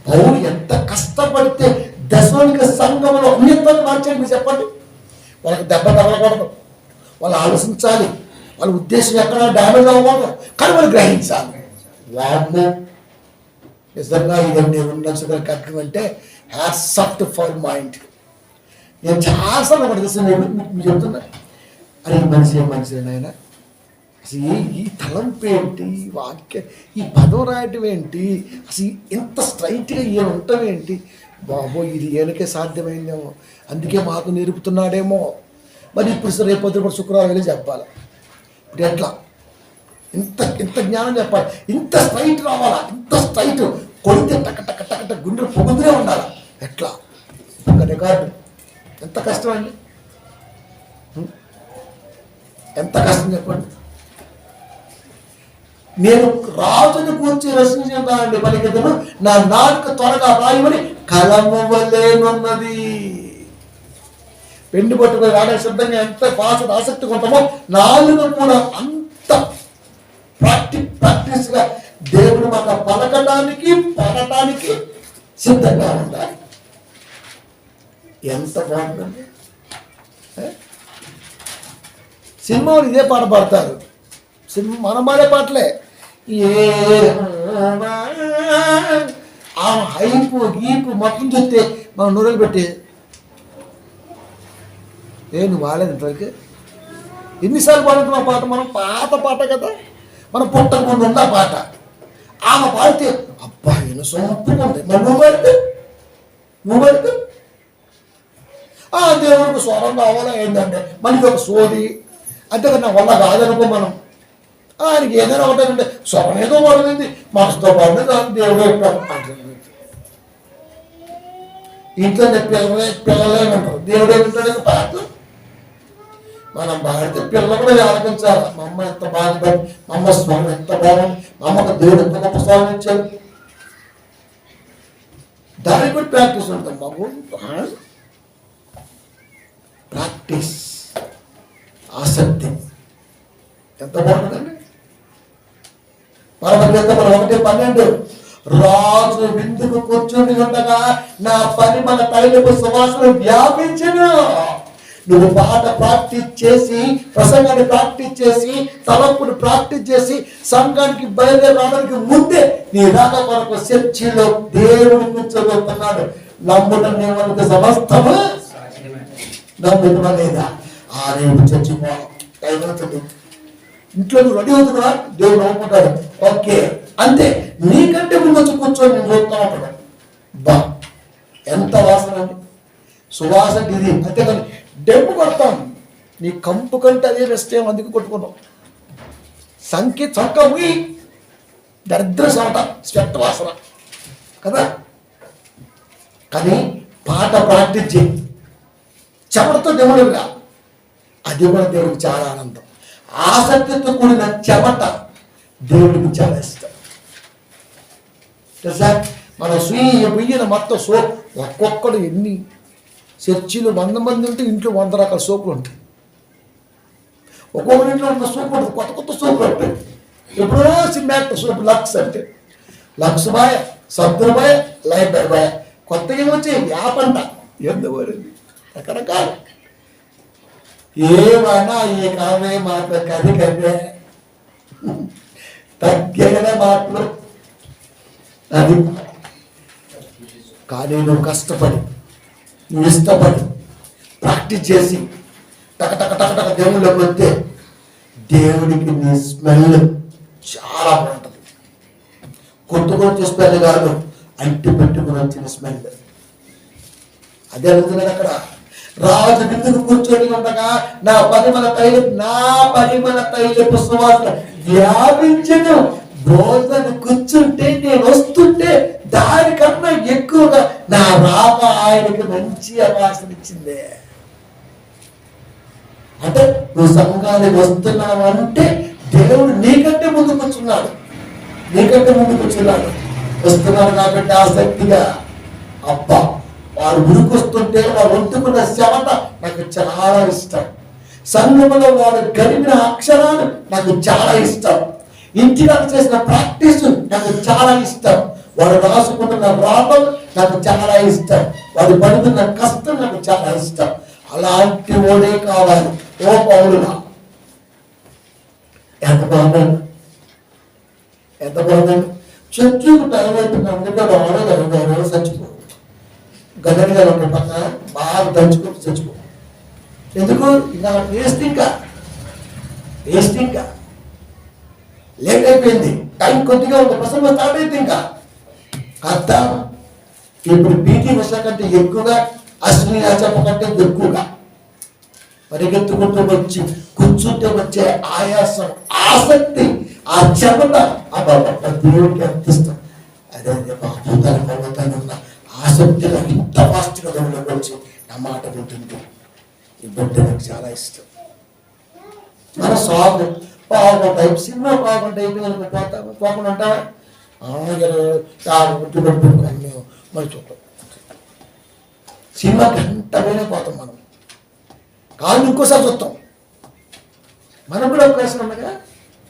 పౌలు ఎంత కష్టపడితే దశలోనిక సంఘంలో అన్నింటిని మార్చాలి. మీరు చెప్పండి, వాళ్ళకి దెబ్బ తగలకూడదు, వాళ్ళు ఆలోచించాలి, వాళ్ళ ఉద్దేశం ఎక్కడ డ్యామేజ్ అవ్వకూడదు, కానీ వాళ్ళు గ్రహించాలి. వాము నిజంగా ఇవన్నీ ఉండాల్సిన కట్టడం అంటే హ్యాట్స్ ఫర్ మైండ్. నేను చాలాసార్లు ఒకటి మీకు చెప్తున్నా, అరే మనిషి నాయన అసలు ఈ తలంపు ఏంటి, ఈ వాక్య ఈ పదం రాయటం ఏంటి, అసలు ఇంత స్ట్రైట్గా ఈయన ఉండటం ఏంటి, బాబో ఇది ఈయనకే సాధ్యమైందేమో అందుకే మాకు నేర్పుతున్నాడేమో. మరి ఇప్పుడు రేపొద్దు కూడా శుక్రవారం వెళ్ళి చెప్పాలి. ఇప్పుడు ఎట్లా ఇంత జ్ఞానం చెప్పాలి, ఇంత స్ట్రైట్ రావాలా, ఇంత స్ట్రైట్ కొడితే టక టక టక టక గుండెలు పొగుతూనే ఉండాలా. ఎట్లా ఒక రికార్డు, ఎంత కష్టం అండి, ఎంత కష్టం చెప్పండి. నేను రాజుని కూర్చి రచించిందానండి పలికిదను, నా నాలుక త్వరగా రాయమని కలము వల్లేనున్నది. పెండు పట్టుకుని రాయడానికి సిద్ధంగా ఎంత ఫాస్ట్ ఆసక్తిగా ఉంటామో నాలుగు కూడా అంత ప్రాక్టీస్గా దేవుడు మాట పలకడానికి పడటానికి సిద్ధంగా ఉండాలి. ఎంత బాగుంటుంది. సినిమాలు ఇదే పాట పాడతారు, మనం పాడే పాటలే. ఆ హైపు గీపు మొత్తం చెప్తే మనం నూనెలు పెట్టి నువ్వు వాడలేదు ఇంతవరకు. ఎన్నిసార్లు పాడుతున్నాం పాట, మనం పాత పాట కదా, మనం పుట్టక ముందు ఉంది ఆ పాట. ఆమె పాడితే అబ్బా ఈయన సొంతగా ఉంది, మరి నువ్వు పాడితే దేవుడికి స్వరం కావాలా ఏంటంటే మనకి ఒక సోది అంతేకాదు, నా వల్ల కాదనుకో మనం. ఆయనకి ఏదైనా ఒకటంటే స్వరం ఏదో పడుతుంది, మనసుతో పడితే దాన్ని దేవుడు అంటుంది. ఇంట్లో పిల్లలే ఉంటారు, దేవుడు ఏమిటాడు పాట. మనం పాడితే పిల్లలు కూడా ఆలకించాలి. మా అమ్మ ఎంత బాగా, మా అమ్మ స్వరం ఎంత బాగుంది, మా అమ్మకు దేవుడు ఎంత గొప్ప స్వరం ఇచ్చాడు. దానికి కూడా ప్రాక్టీస్ ఉంటాం బాబు, ప్రాక్టీస్, ఆసక్తి ఎంత బాగుంటుందండి. పరమగీత 1:12 రాజు విందుకు కూర్చొని ఉండగా నా పని మన తైలపు సువాసన వ్యాపించను. నువ్వు పాట ప్రాక్టీస్ చేసి, ప్రసంగాన్ని ప్రాక్టీస్ చేసి, తలంపుని ప్రాక్టీస్ చేసి సంఘానికి బయలుదేరి రావడానికి ముందే నీ రాక కొరకు చర్చిలో దేవుడు కూర్చోబోతున్నాడు. నమ్ముట నీకు సమస్తము, నమ్ముతున్నా లేదా ఆ రేపు చర్చి టైం అవుతుంది. ఇంట్లో నువ్వు రెడీ అవుతున్నా, దేవుడు నమ్ముకుంటాడు, ఓకే అంతే. నీకంటే ముందు వచ్చి కూర్చొని నేను చూస్తూ ఉంటాడు. బా ఎంత వాసన అండి, సువాసన ఇది. అంతేకాని డెంపు కొడతాం, నీ కంపు కంటే అదే బెస్ట్ ఏమో, అందుకు కొట్టుకున్నాం. చంకవి దరిద్ర సమట స్వెట్ వాసన కదా. కానీ పాట ప్రాక్టీస్ చేయి, చెమటతో దేవుడుగా, అది కూడా దేవుడికి చాలా ఆనందం. ఆసక్తితో కూడిన చెమట దేవుడికి చాలా ఇష్టం. మన స్వీయ బుయ్యిన మొత్తం ఒక్కొక్కడు ఎన్ని చర్చిలో 100 మంది ఉంటే ఇంట్లో 100 రకాల సోపులు ఉంటాయి. ఒక్కొక్కరి ఇంట్లో ఉన్న సోపు ఉంటుంది, కొత్త కొత్త సోపులు ఉంటాయి. ఎప్పుడో సిమ్యాక్ట్ సోపు లక్స్ అంటే లక్స్ బాయ్, సబ్బులు బాయ్, లైఫ్ బాయ్ బాయ్, కొత్తగా వచ్చాయి యాపంట ఎందువరింది రకరకాలు. ఏమైనా ఈ కావే మాటలు కది కదే తగ్గిన మాటలు. అది కానీ నువ్వు కష్టపడి, నువ్వు ఇష్టపడి ప్రాక్టీస్ చేసి టక టక టక టక దేవుళ్ళకి వస్తే దేవుడికి నీ స్మెల్ చాలా బాగుంటుంది. కొట్టుకొని వచ్చే స్మెల్ కాదు, అంటి పెట్టుకుని వచ్చిన స్మెల్. అదే అడుగుతున్నాడు అక్కడ. రాజు విందుకు కూర్చొని ఉండగా నా పరిమళ తైలపు సువాసన వ్యాపించను. భోజనం కూర్చుంటే నేను వస్తుంటే దానికన్నా ఎక్కువగా నా రామ ఆయనకి మంచి ఆవాసన ఇచ్చిందే. అంటే నువ్వు సంఘానికి వస్తున్నావు అంటే దేవుడు నీకంటే ముందు కూర్చున్నాడు, వస్తున్నాడు కాబట్టి ఆసక్తిగా. అబ్బా వాడు ఉరికొస్తుంటే వాడు వంతుకున్న చెమట నాకు చాలా ఇష్టం. సంఘంలో వాడు గడిపిన అక్షరాలు నాకు చాలా ఇష్టం. ఇంటిలో చేసిన ప్రాక్టీస్ నాకు చాలా ఇష్టం. వాడు రాసుకుంటున్న రాబం నాకు చాలా ఇష్టం. వాడు పడుతున్న కష్టం నాకు చాలా ఇష్టం. అలాంటి ఓడే కావాలి. ఓ పౌరులా ఎంత బాగుందండి. చర్చకు టైం అవుతున్నందుకే వాడు చచ్చిపో గదని గారు ఉండే పక్కన బాగా దంచుకుంటూ చచ్చిపో. ఎందుకు ఇంకా వేస్ట్, ఇంకా లేట్ అయిపోయింది, టైం కొద్దిగా ఉంది, ప్రసంగం స్టార్ట్ అయితే ఇంకా అర్థం. ఇప్పుడు పీటీ ఉషా కంటే ఎక్కువగా, అశ్విని ఆచరణ కంటే ఎక్కువగా పరిగెత్తుకుంటూ వచ్చి కూర్చుంటే వచ్చే ఆయాసం, ఆసక్తి, ఆ చెమట దేవుడికి అర్థిస్తాం. అదే బాబుతాను పర్వతాన్ని ఉన్న ఆసక్తిగా ఇంత ఫాస్ట్గా దేవుడికి వచ్చి నా మాట వింటుంది. ఈ బిడ్డ నాకు చాలా ఇష్టం. మన సాగు బాగుంటాయి, సినిమా బాగుంటాయి, పోకుండా ఉంటావా గుడ్డు పెట్టుకుని మరి చూద్దాం. సినిమా గంటలోనే పోతాం మనం, కాదు ఇంకోసారి చూస్తాం. మనం కూడా అవకాశం ఉండగా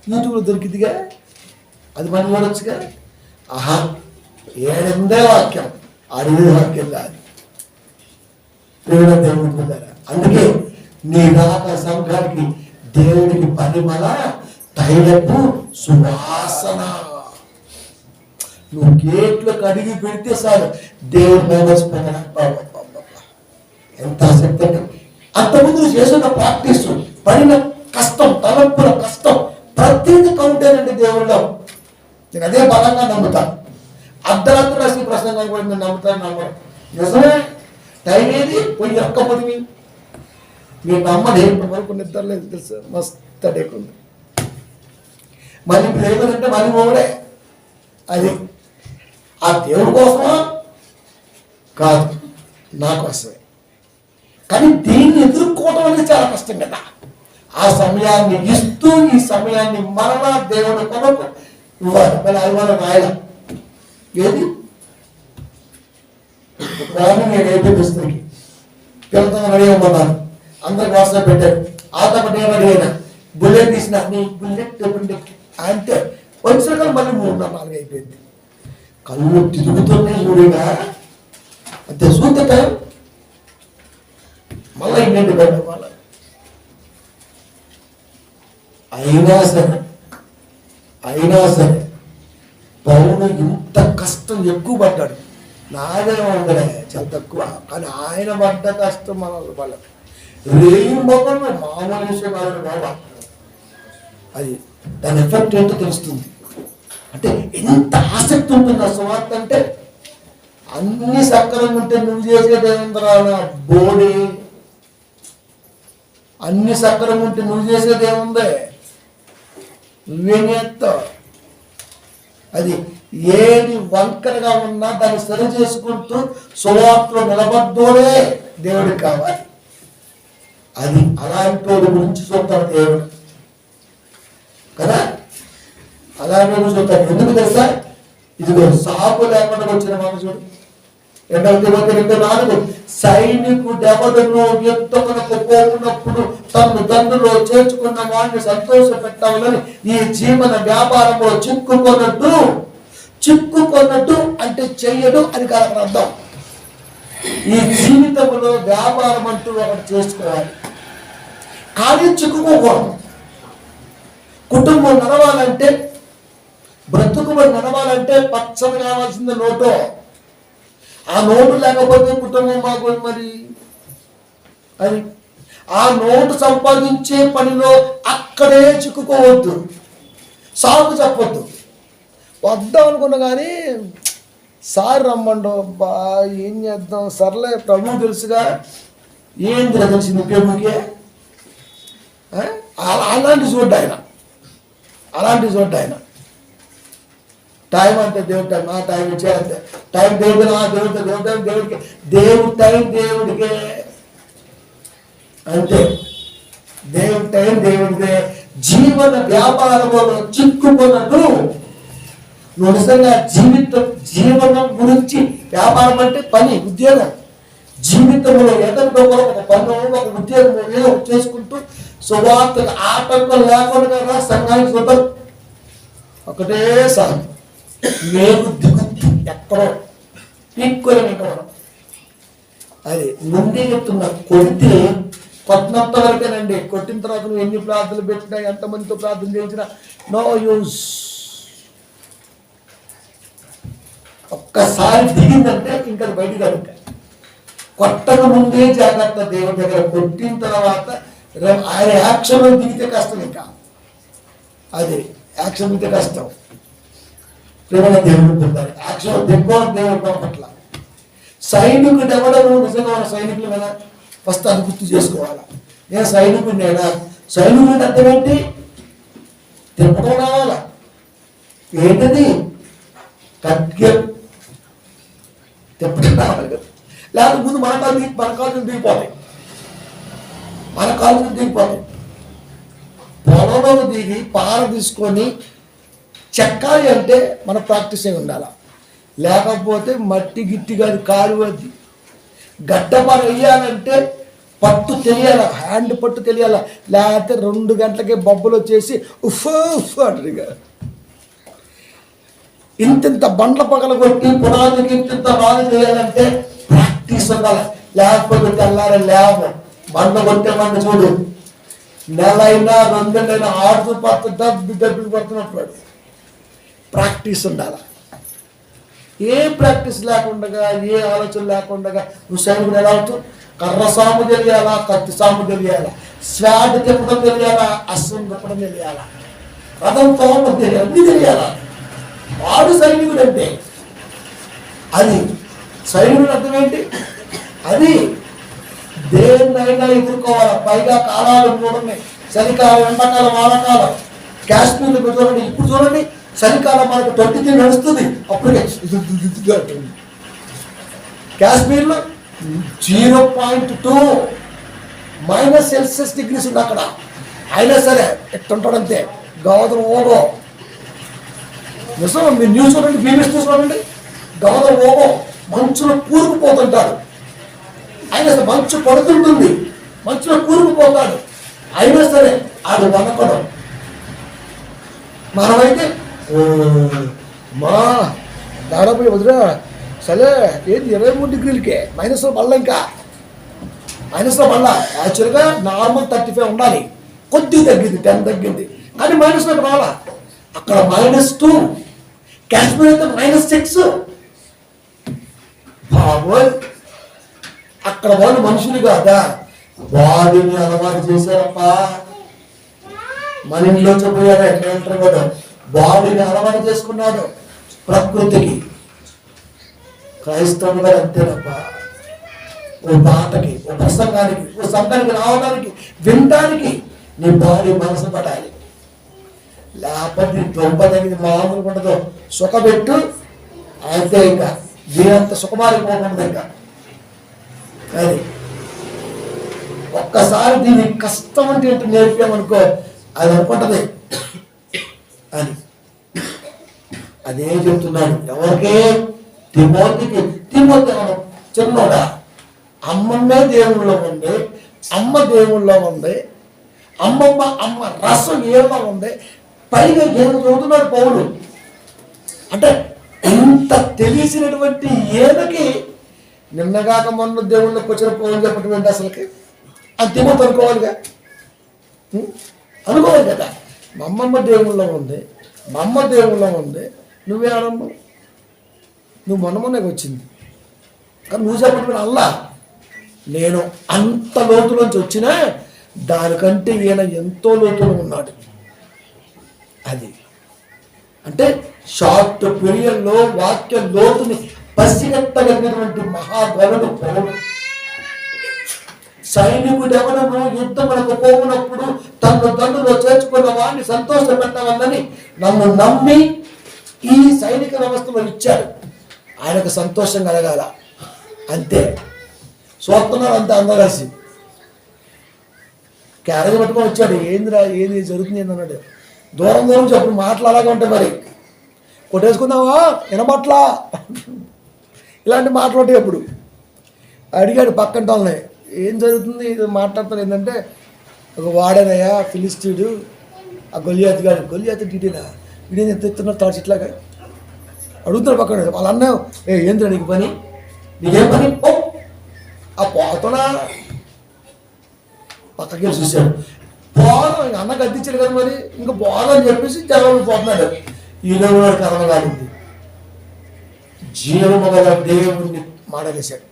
యూట్యూబ్లో దొరికిందిగా, అది మనం చూడొచ్చుగా. ఆహా ఏడందే వాక్యం, అడిగే వాక్యం కాదు. దేవుడు పొందారా. అందుకే నీ రాక సంఘానికి దేవుడికి పరిమళ తైలపు సువాసన. నువ్వు గేట్లో కడిగి పెడితే చాలు దేవుడు మేమర్చిపోయినా. ఎంత ఆసక్తి అంటే అంతకుముందు నువ్వు చేసిన ప్రాక్టీస్, పడిన కష్టం, తలంపుల కష్టం ప్రతిదీ కౌంటేనండి దేవుళ్ళో. నేను అదే బలంగా నమ్ముతాను. అర్ధరాత్రి రాసిన ప్రసంగాలు కూడా నేను నమ్ముతాను. నిజమే, టైం ఏది పోయి ఒక్క పొదివి మీరు నమ్మని ఇప్పటి వరకు నిద్రలేదు తెలుసు, మస్తు అడేకుంది. మళ్ళీ ఇప్పుడు ఏమంటే మళ్ళీ పోవడే. అది ఆ దేవుడి కోసమా కాదు, నా కోసమే. కానీ దీన్ని ఎదుర్కోవడం అనేది చాలా కష్టం కదా. ఆ సమయాన్ని ఇస్తూ ఈ సమయాన్ని మరలా దేవుడి కొరకు ఇవ్వాలి. మళ్ళీ అది మనం రాయడం ఏది నేను ఏపీ పుస్తకి పిల్లతో రెడీ అవ్వమన్నాను. అందరికి వాట్సాప్ పెట్టారు. ఆతపడి రెడీ అయినా బుల్లెట్ తీసిన నీ బుల్లెట్ అంటే వచ్చిన మళ్ళీ 3-4 అయిపోయింది. కళ్ళు తిరుగుతున్నాయి చూడగా అంతే. చూస్తే టైం మళ్ళీ ఇంటి పెట్టడం వల్ల అయినా సరే పౌరుడు ఇంత కష్టం ఎక్కువ పడ్డాడు. నాదే ఉండలే చాలా తక్కువ, కానీ ఆయన పడ్డ కష్టం మన వాళ్ళకి రేయి మొగలు మామూలు విషయం కాదు బాబా. అది దాని ఎఫెక్ట్ ఏంటో తెలుస్తుంది. అంటే ఎంత ఆసక్తి ఉంటుంది ఆ సువార్త అంటే. అన్ని సక్రమంగా ఉంటే నువ్వు చేసేది ఏముందిరా బోడి, అన్ని సక్రమంగా ఉంటే నువ్వు చేసేది ఏముంది, నువ్వేం చేస్తావు. అది ఏది వంకరగా ఉన్నా దాన్ని సరి చేసుకుంటూ సువార్తలో నిలబడ్డోడే దేవుడికి కావాలి. అది అలాంటి వాడి గురించి చూస్తాడు దేవుడు కదా. అలాంటి చూస్తాడు. ఎందుకు తెలుసా, ఇదిగో సాపు లేకుండా వచ్చిన మాట చూడు. 2 సైనికుడెవడను యుద్ధమునకు పోకున్నప్పుడు తను దండులో చేర్చుకున్న వాడిని సంతోష పెట్టాలని ఈ జీవన వ్యాపారంలో చిక్కుకున్నట్టు అంటే చెయ్యడు అని కాదు అర్థం. ఈ జీవితంలో వ్యాపారం అంటూ ఒకటి చేసుకోవాలి, కానీ చిక్కుకోకూడదు. కుటుంబం నడవాలంటే, బ్రతుకుబడి నడవాలంటే పచ్చని కావాల్సింది నోటు. ఆ నోటు లేకపోతే కుటుంబం బాగోదు మరి. అది ఆ నోటు సంపాదించే పనిలో అక్కడే చిక్కుకోవద్దు, సాగు చెప్పొద్దు. వద్దాం అనుకున్నా కానీ సార్ రమ్మండు, బా ఏం చేద్దాం, సర్లే ప్రభు తెలుసుగా, ఏంది తెలిసింది ప్రభుకే. అలాంటి చోట ఆయన టైం అంటే దేవుడి టైం, ఆ టైం ఇచ్చేస్తే టైం దేవుడు, దేవుడికి దేవుడి టైం దేవుడికే, అంతే. దేవుడి టైం దేవుడిదే. జీవన వ్యాపారంలో చిక్కుకున్నట్టు నువ్వు నిజంగా జీవనం గురించి, వ్యాపారం అంటే పని, ఉద్యోగం, జీవితంలో ఎదరితో ఒక పన్ను, ఒక ఉద్యోగం ఏదో చేసుకుంటూ సువార్తకు ఆటంకం లేకుండా సంఘానికి చూద్దాం. ఒకటే సాగు మేగుద్ది ఎక్కడో పీక్కొని మనం. అది ముందే చెప్తున్నా, కొడితే కొట్టినంత వరకేనండి. కొట్టిన తర్వాత నువ్వు ఎన్ని ప్రార్థనలు పెట్టినా, ఎంతమందితో ప్రార్థన చేసినా నో యూజ్. ఒక్కసారి దిగిందంటే ఇంకా బయటికి అడుగుతాయి. కొట్టక ముందే జాగ్రత్త దేవుడి దగ్గర. కొట్టిన తర్వాత ఆయన యాక్షన్లో దిగితే కష్టం. ఇంకా అదే యాక్షన్ దిగితే కష్టం. ప్రేమగా దేవుడు పొందాలి, యాక్షన్ దిగ్గోని దేవుడు పట్ల. సైనికుడు ఎవడను నిజంగా మన సైనికులు కదా, ఫస్ట్ అది గుర్తు చేసుకోవాలా. నేను సైనికుడినేనా? సైనికుడి అర్థం ఏంటి? తిప్పడం రావాలా. ఏంటది? ఖడ్గం తిప్పడం రావాలి కదా. లేకపోతే ముందు మన కాళ్ళు దిగిపోతాయి. పొలంలో దిగి పార తీసుకొని చెక్కాలి అంటే మన ప్రాక్టీస్ అయి ఉండాలి. లేకపోతే మట్టి గిట్టిగా కాలువద్ది. గడ్డపార వేయాలంటే పట్టు తెలియాల, హ్యాండ్ పట్టు తెలియాల. లేకపోతే 2 గంటలకే బొబ్బలు వచ్చేసి ఉఫ్ అంటారు. ఇంత బండ్ల పగల కొట్టి పునాదికి ఇంత రాజు చేయాలంటే ప్రాక్టీస్ ఉండాలి. లేకపోతే తెల్లారి బండ కొట్టే బండ చూడు, నెలైనా 2 నెలలైనా ఆడుతూ పడుతూ డబ్బు పడుతున్నప్పుడు ప్రాక్టీస్ ఉండాలి. ఏ ప్రాక్టీస్ లేకుండా, ఏ ఆలోచన లేకుండా నువ్వు సైనికుడు ఎలా అవుతావు? కర్ర సాము తెలియాలా, కత్తి సాము తెలియాలా, స్వాడ్ తిప్పడం తెలియాలా, అస్సం తిప్పడం తెలియాలా, రథం తోమడం తెలియాలి, అన్ని తెలియాలా. వాడు సైనికుడు అంటే అది. సైనికుడు అర్థం ఏంటి? అది దేన్నైనా ఎదుర్కోవాలి. పైగా కాలాలు 3 ఉన్నాయి: చలికాలం, ఎండాకాలం, వానాకాలం. కాశ్మీర్లో చూడండి, ఇప్పుడు చూడండి, చలికాలం మనకు 23 నడుస్తుంది, అప్పటికే కాశ్మీర్లో 0.2 -celsius ఉంది అక్కడ. అయినా సరే ఎట్టుంటాడంతే గౌతమ ఓగో. నిజం, మీరు న్యూస్ చూడండి, బీబీసీ చూడండి, గౌతమ ఓగో మంచులో కూరుకుపోతుంటాడు. అయినా సరే మంచు పడుతుంటుంది, మంచులో కూరుకుపోతాడు. అయినా సరే ఆడు వనకడం. మనమైతే మా దాదాపు వదిలే సరే ఏంటి 23 డిగ్రీలకే మైనస్లో మళ్ళీ, ఇంకా మైనస్లో మళ్ళా. యాక్చువల్గా నార్మల్ 35 ఉండాలి, కొద్దిగా తగ్గింది, 10 తగ్గింది, కానీ మైనస్లోకి రాలా. అక్కడ -2, కాశ్మీర్ అయితే -6. బాబోయ్, అక్కడ వాళ్ళు మనుషులు కాదా, బాడీని అలవాటు చేశారప్ప. మన ఇంట్లో చెప్పారు ఎట్లా అంటారు కదా, బాడీని అలవాటు చేసుకున్నాడు ప్రకృతికి. క్రైస్తవుడు గారు అంతేనప్ప. ఓ పాటకి, ఓ ప్రసంగానికి, ఓ సంఘానికి రావడానికి, వినటానికి నీ బాడీ మనసు పడాలి. లేకపోతే దొంపదగిన మామూలు ఉండదు. సుఖపెట్టు అయితే ఇంకా దీనంత సుఖమారిపోకుండా ఇంకా. అది ఒక్కసారి దీన్ని కష్టం అంటే ఏంటో నేర్పామనుకో, అది అనుకుంటది అని. అదే చెప్తున్నాను ఎవరికే? తిమోతికి. తిమోతి చిన్నోడా, అమ్మమ్మే దేవుళ్ళలో ఉంది, అమ్మ దేవుళ్ళలో ఉంది, అమ్మ రసం ఏదో ఉంది, పైగా ఏదో చదువుతున్నాడు పౌలు. అంటే ఇంత తెలిసినటువంటి ఏదకి నిన్నగాక మొన్న దేవుళ్ళకి వచ్చిన పౌలు చెప్పటం ఏంటి అసలుకి? అది తిమ్మతో అనుకోవాలిగా, అనుకోవాలి కదా. మా అమ్మమ్మ దేవుళ్ళలో ఉంది, మా అమ్మ దేవుళ్ళలో ఉంది, నువ్వే ఆడమ్మ, నువ్వు మొన్ననే వచ్చింది కానీ నువ్వు చెప్పడం అల్లా. నేను అంత లోతులోంచి వచ్చినా దానికంటే ఈయన ఎంతో లోతులో ఉన్నాడు. అది అంటే షార్ట్ పీరియడ్లో వాక్య లోతుని పసిగట్టగలిగినటువంటి మహాగణుడు పౌలు. సైనికుడు ఎవరను యుద్ధములకు పోవునప్పుడు తన్నులో చేర్చుకున్న వాడిని సంతోషపెట్టవాలని నన్ను నమ్మి ఈ సైనిక వ్యవస్థలో ఇచ్చాడు. ఆయనకు సంతోషం కలగాల, అంతే. చూస్తున్నారు అంతే, అందరూ కలిసి క్యారేజ్ పట్టుకొని వచ్చాడు. ఏందిరా ఏది జరుగుతుంది అన్నాడు. దూరం చెప్పు మాటలు అలాగే ఉంటాయి. మరి కొట్టేసుకుందామా వినబట్లా ఇలాంటి మాటలు ఉంటాయి. అప్పుడు అడిగాడు పక్కంట వాళ్ళని, ఏం జరుగుతుంది ఇది మాట్లాడుతారు ఏంటంటే, ఒక వాడేనయ్యా ఫిలిస్తీయుడు, ఆ గొలియాత్ గాడు. గొలియాత్ డీటేనా వీడేం ఎంత ఎత్తున్నారు తాడు ఇట్లాగా అడుగుతాడు పక్కన. వాళ్ళ అన్న ఏంద్రా నీకు పని, నీకేం పని? ఓ ఆ పోతనా పక్కకి చూశాడు. పోదాం అన్న గద్దించాడు కదా, మరి ఇంకా పోదని చెప్పేసి జనం పోతున్నాడు. ఈయన కూడా కర్మ కాలింది. జీవము గల దేవుణ్ణి మాడలేశాడు.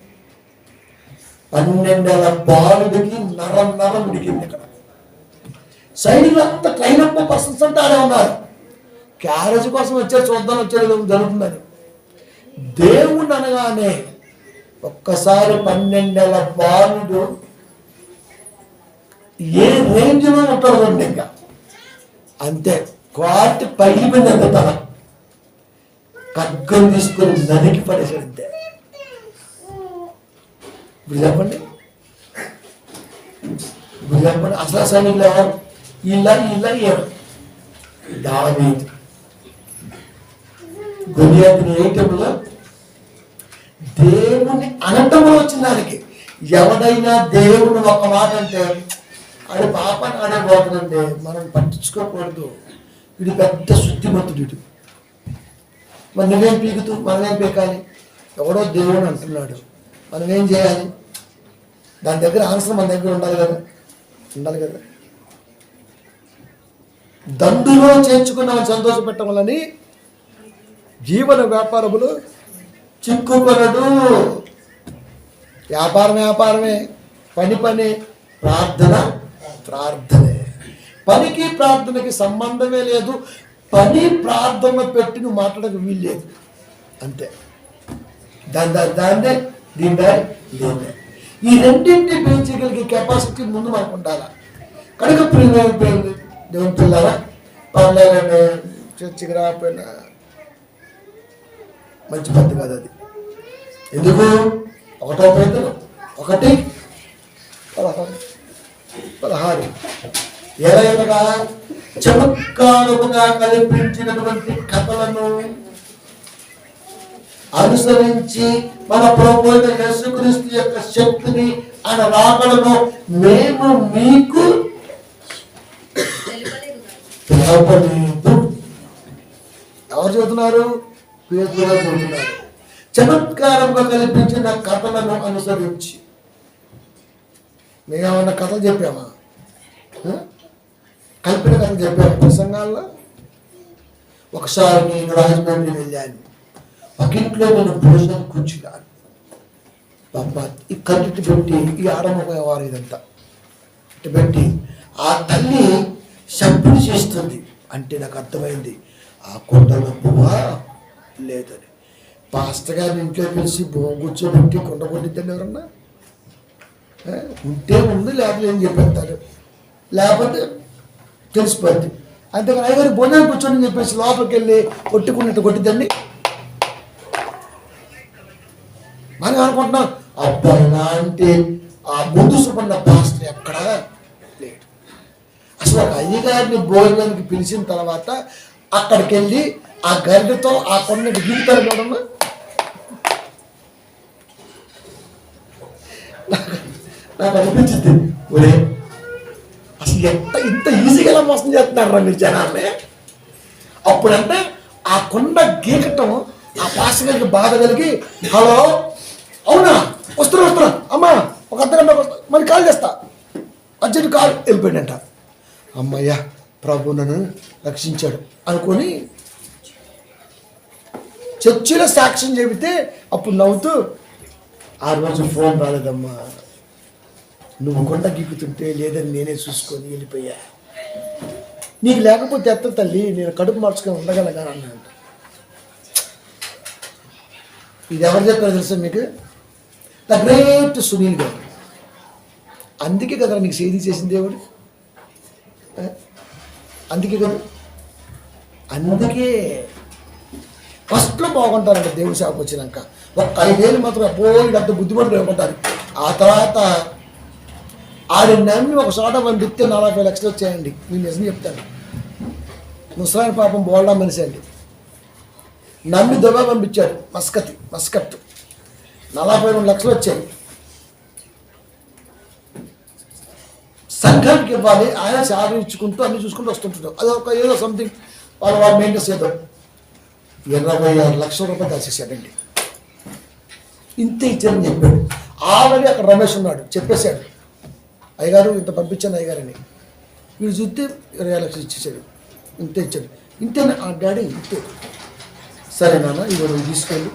12 ఏళ్ల బాలుడికి నరం ఉడికింది. ఇక్కడ సైనికులు అంతా ట్రైన్ అప్ పర్సన్స్ అంటే ఆడే ఉన్నారు. క్యారేజ్ కోసం వచ్చారు, చూద్దాం వచ్చారు జరుగుతుందని. దేవుణ్ణి అనగానే ఒక్కసారి 12 ఏళ్ల బాలుడు ఏ రేంజ్లో ఉంటాడు రండి, ఇంకా అంతే. క్వార్ట్ పగిలిపోయింది, తల ఖడ్గం తీసుకొని నరికి పడేసాడు, అంతే. ఇప్పుడు చెప్పండి అసలు సైనికులు ఎవరు? ఇలా దావీదు. గొలియాతుని వేయటంలో దేవుని అనటంలో వచ్చిన దానికి. ఎవడైనా దేవుని ఒక మాట అంటే ఆడి పాపని ఆడబోతుందంటే మనం పట్టించుకోకూడదు. వీడు పెద్ద శుద్ధిమంతుడు. ఇటు మరి నువ్వేం పీకుతూ మనమేం పీకాలి? ఎవడో దేవుడు అంటున్నాడు, మనం ఏం చేయాలి? దాని దగ్గర ఆన్సర్ మన దగ్గర ఉండాలి కదా. దండులో చేర్చుకున్న సంతోషపెట్టవాలని జీవన వ్యాపారములు చిక్కుకొనడు. వ్యాపారమే, పని, ప్రార్థనే. పనికి ప్రార్థనకి సంబంధమే లేదు. పని ప్రార్థన పెట్టి నువ్వు మాట్లాడక వీల్లేదు, అంతే. దాన్నే దీన్నే. ఈ రెండింటి పెంచగలిగే కెపాసిటీ ముందు మనకు ఉండాలా. కనుక దేవుని పిల్లారా, పర్లేదండి చర్చికి రాకపోయినా మంచి పద్ధతి కాదు అది. ఎందుకు? 1 పేతురు 1:16 ఏదైనా చమత్కారముగా కల్పించినటువంటి కథలను అనుసరించి మన ప్రభువైన యేసుక్రీస్తు యొక్క శక్తిని ఆయన రాకడను మేము మీకు తెలపలేదు. ఎవరు చెబుతున్నారు? పేతురు చెబుతున్నారు. చమత్కారంగా కల్పించిన కథలను అనుసరించి. మేమేమన్నా కథలు చెప్పామా? కల్పిన కథలు చెప్పాము ప్రసంగాల్లో. ఒకసారి నేను రాజమండ్రి వెళ్ళాను. ఒక ఇంట్లో నేను భోజనం కూర్చున్నాను. ఈ కన్నిటి పెట్టి ఈ ఆడమపోయేవారు ఇదంతా ఇటు పెట్టి ఆ తల్లి శబ్దం చేస్తుంది. అంటే నాకు అర్థమైంది ఆ కొండలో పువ్వా లేదని. పాస్టర్ గారిని ఇంట్లో పిలిచి కూర్చోబెట్టి కొండ కొట్టిద్దండి ఎవరన్నా? ఉంటే ఉంది, లేకపోతే ఏం చెప్పేస్తారు, లేకపోతే తెలిసిపోద్ది. అంతేకాని అయ్యగారి భోజనం కూర్చొని చెప్పేసి లోపలికి వెళ్ళి కొట్టుకున్నట్టు కొట్టిద్దండి. మనం అనుకుంటున్నాం అబ్బాయి అంటే ఆ ముందు సుపన్న పాస్టర్ ఎక్కడా లేడు. అసలు ఒక అయ్యగారిని భోజనానికి పిలిచిన తర్వాత అక్కడికి వెళ్ళి ఆ గరిటతో ఆ కొండకి దిగుతారు చూడమ్మా. నాకు అనిపించింది, ఒరే అసలు ఇంత ఈజీగా ఎలా మోసం చేస్తున్నారా మీరు జనాన్ని. అప్పుడంటే ఆ కొండ గీకటం ఆ పాస్టర్ గారికి బాధ కలిగి, హలో అవునా వస్తున్నా అమ్మా ఒక అర్ధగంట మళ్ళీ కాల్ చేస్తా, అర్జెంట్ కాల్, వెళ్ళిపోయిందంట. అమ్మయ్య ప్రభు నన్ను రక్షించాడు అనుకొని చర్చిలో సాక్ష్యం చెబితే అప్పుడు నవ్వుతూ, ఆ రోజు ఫోన్ రాలేదమ్మా, నువ్వు కొండ గీకుతుంటే లేదని నేనే చూసుకొని వెళ్ళిపోయా, నీకు లేకపోతే ఎత్త తల్లి, నేను కడుపు మార్చుకొని ఉండగలగా అన్నాడు. ఇది ఎవరు చెప్పారు తెలుసా మీకు? ద గ్రేట్ సునీల్ గారు. అందుకే కదా నీకు సేది చేసింది దేవుడు, అందుకే కదా. అందుకే ఫస్ట్లో బాగుంటారంట దేవుడి సేవకు వచ్చినాక. ఒక 5 ఏళ్ళు మాత్రం పోయినంత బుద్ధిమంతులు ఇవ్వకుంటారు. ఆ తర్వాత ఆడి నమ్మి ఒక చోట పంపిస్తే 40 లక్షలు వచ్చాయండి. నేను నిజం చెప్తాను. ముసలాయన పాపం బోల్డా మనిషి అండి, నమ్మి దుబాయ్ పంపించాడు, మస్కట్ 42 లక్షలు వచ్చాయి. సంఘానికి ఇవ్వాలి, ఆయన శాలరీ ఇచ్చుకుంటూ అన్ని చూసుకుంటూ వస్తుంటాడు. అది ఒక ఏదో సంథింగ్ వాళ్ళు మెయింటెన్స్ చేద్దాం. 26 లక్షల రూపాయలు దాచేసాడండి. ఇంతే ఇచ్చారని చెప్పాడు. ఆల్రెడీ అక్కడ రమేష్ ఉన్నాడు, చెప్పేశాడు, అయ్యగారు ఇంత పంపించాను అయ్యగారని. వీడు చూస్తే 20 లక్షలు ఇచ్చేసాడు, ఇంతే ఇచ్చాడు. ఇంతేనా ఆ డాడీ? ఇంతే. సరే నాన్న ఇవాళ తీసుకెళ్ళి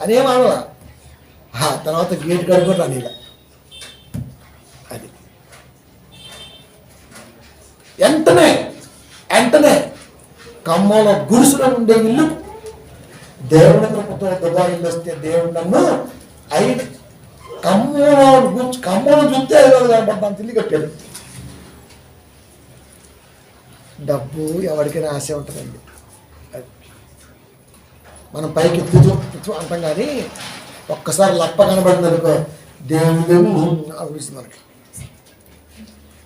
అనేమానలా. తర్వాత గేట్ గడి కూడా రానిలా. అది వెంటనే ఖమ్మంలో గుడిసులో ఉండే ఇల్లు దేవుడి దుబాయ్ ఇల్లు వస్తే దేవుడు నన్ను 5 ఖమ్మంలో చూస్తే 5 కనపడ్డాను తిల్లి కట్టాడు. డబ్బు ఎవరికైనా ఆశ ఉంటుందండి. మనం పైకి ఎత్తు అంటాం కానీ ఒక్కసారి లప్ప కనబడింది అనుకో దేవుడు అనిపిస్తుంది మనకి.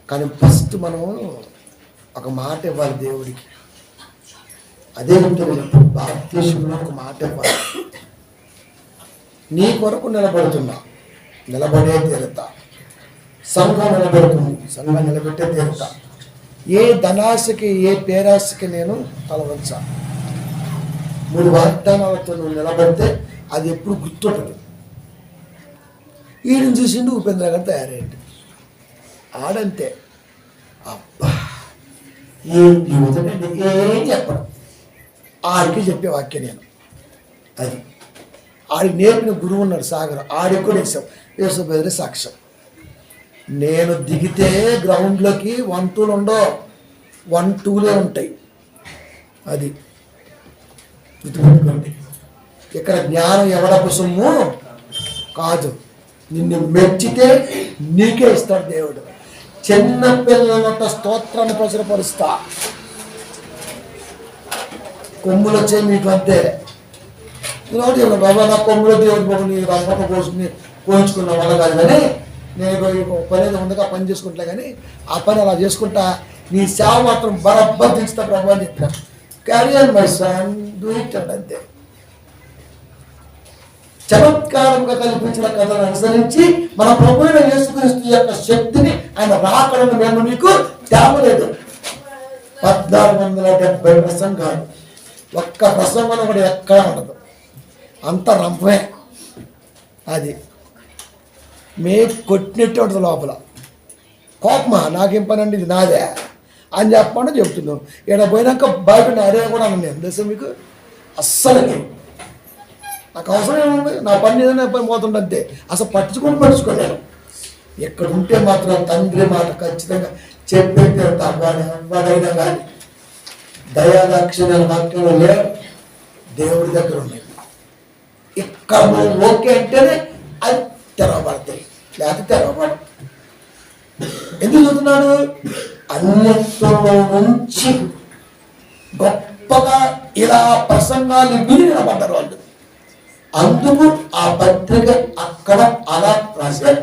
కానీ ఫస్ట్ మనం ఒక మాట ఇవ్వాలి దేవుడికి. అదే ఉంటుంది భారతదేశంలో ఒక మాట ఇవ్వాలి. నీ కొరకు నిలబడే తీరుతా. సంఘం నిలబెడుతుంది, సంఘం నిలబెట్టే తీరుతా. ఏ ధనాశకి ఏ పేరాశకి నేను తలవంచా. 3 వాగ్దానాలతో నువ్వు నిలబడితే అది ఎప్పుడు గుర్తుంటుంది. ఈయన చూసిండు ఉపేంద్ర గారు తయారయ్యండి, ఆడంతే. అబ్బా ఏం జీవితం అండి, ఏం చెప్పడం. ఆడికి చెప్పే వాక్యం నేను. అది ఆడికి నేర్పిన గురువు ఉన్నాడు సాగర్, ఆడికి కూడా వేసాం బెదిరే సాక్ష్యం. నేను దిగితే గ్రౌండ్లోకి 1 2 ఉండవు, 1 2 ఉంటాయి. అది గుర్తుపెట్టుకోండి. ఇక్కడ జ్ఞానం ఎవడపు సొమ్ము కాదు, నిన్ను మెచ్చితే నీకే ఇస్తాడు దేవుడు. చిన్న పిల్లలంత స్తోత్రాన్ని ప్రచురపరుస్తా. కొమ్ములు వచ్చే మీకు అంతే. నేను బాబా నా కొమ్ములు దేవుడు బాబు నీ రంపట కోయించుకున్న వల్ల కాదు, కానీ నేను పని ఏదో ఉందిగా పని చేసుకుంటా, కానీ ఆ పని అలా చేసుకుంటా నీ సేవ మాత్రం బరబ్బర్ దించుతా ప్రభు అని చెప్పిన. Carrier my son do it అంతే. చమత్కారంగా కల్పించిన కథను అనుసరించి మన ప్రభువైన యేసుక్రీస్తు యొక్క శక్తిని ఆయన రాకడను మేము మీకు తేవలేదు. 1470 ప్రసంగాలు, ఒక్క ప్రసంగం కూడా ఎక్కడ ఉండదు, అంత రంపమే. అది మే కొట్టినట్టు ఉంటుంది లోపల. కోపమా నాకేం పని అండి, ఇది నాదే అని చెప్పండి చెప్తున్నాను. ఇక్కడ పోయినాక బయట అరే కూడా అన్నాను నేను తెలుసా మీకు. అస్సలకి నాకు అవసరం ఏముంది, నా పని ఏదైనా పని పోతుండంతే. అసలు పట్టించుకోలేను. ఎక్కడ ఉంటే మాత్రం తండ్రి మాట ఖచ్చితంగా చెప్పేది ఎవరైనా కానీ దయాదాక్షిణ వాక్యంలో లేవు, దేవుడి దగ్గర ఉన్నాయి. ఇక్కడ మనం ఓకే అంటేనే అది తెరవబడతాయి, లేకపోతే తెరవబడదు. ఎందుకు చదువుతున్నాడు? అన్నిటిలో నుంచి గొప్పగా ఇలా ప్రసంగాలు విని నిలబడ్డారు వాళ్ళు. అందుకు ఆ పత్రిక అక్కడ అలా రాశారు.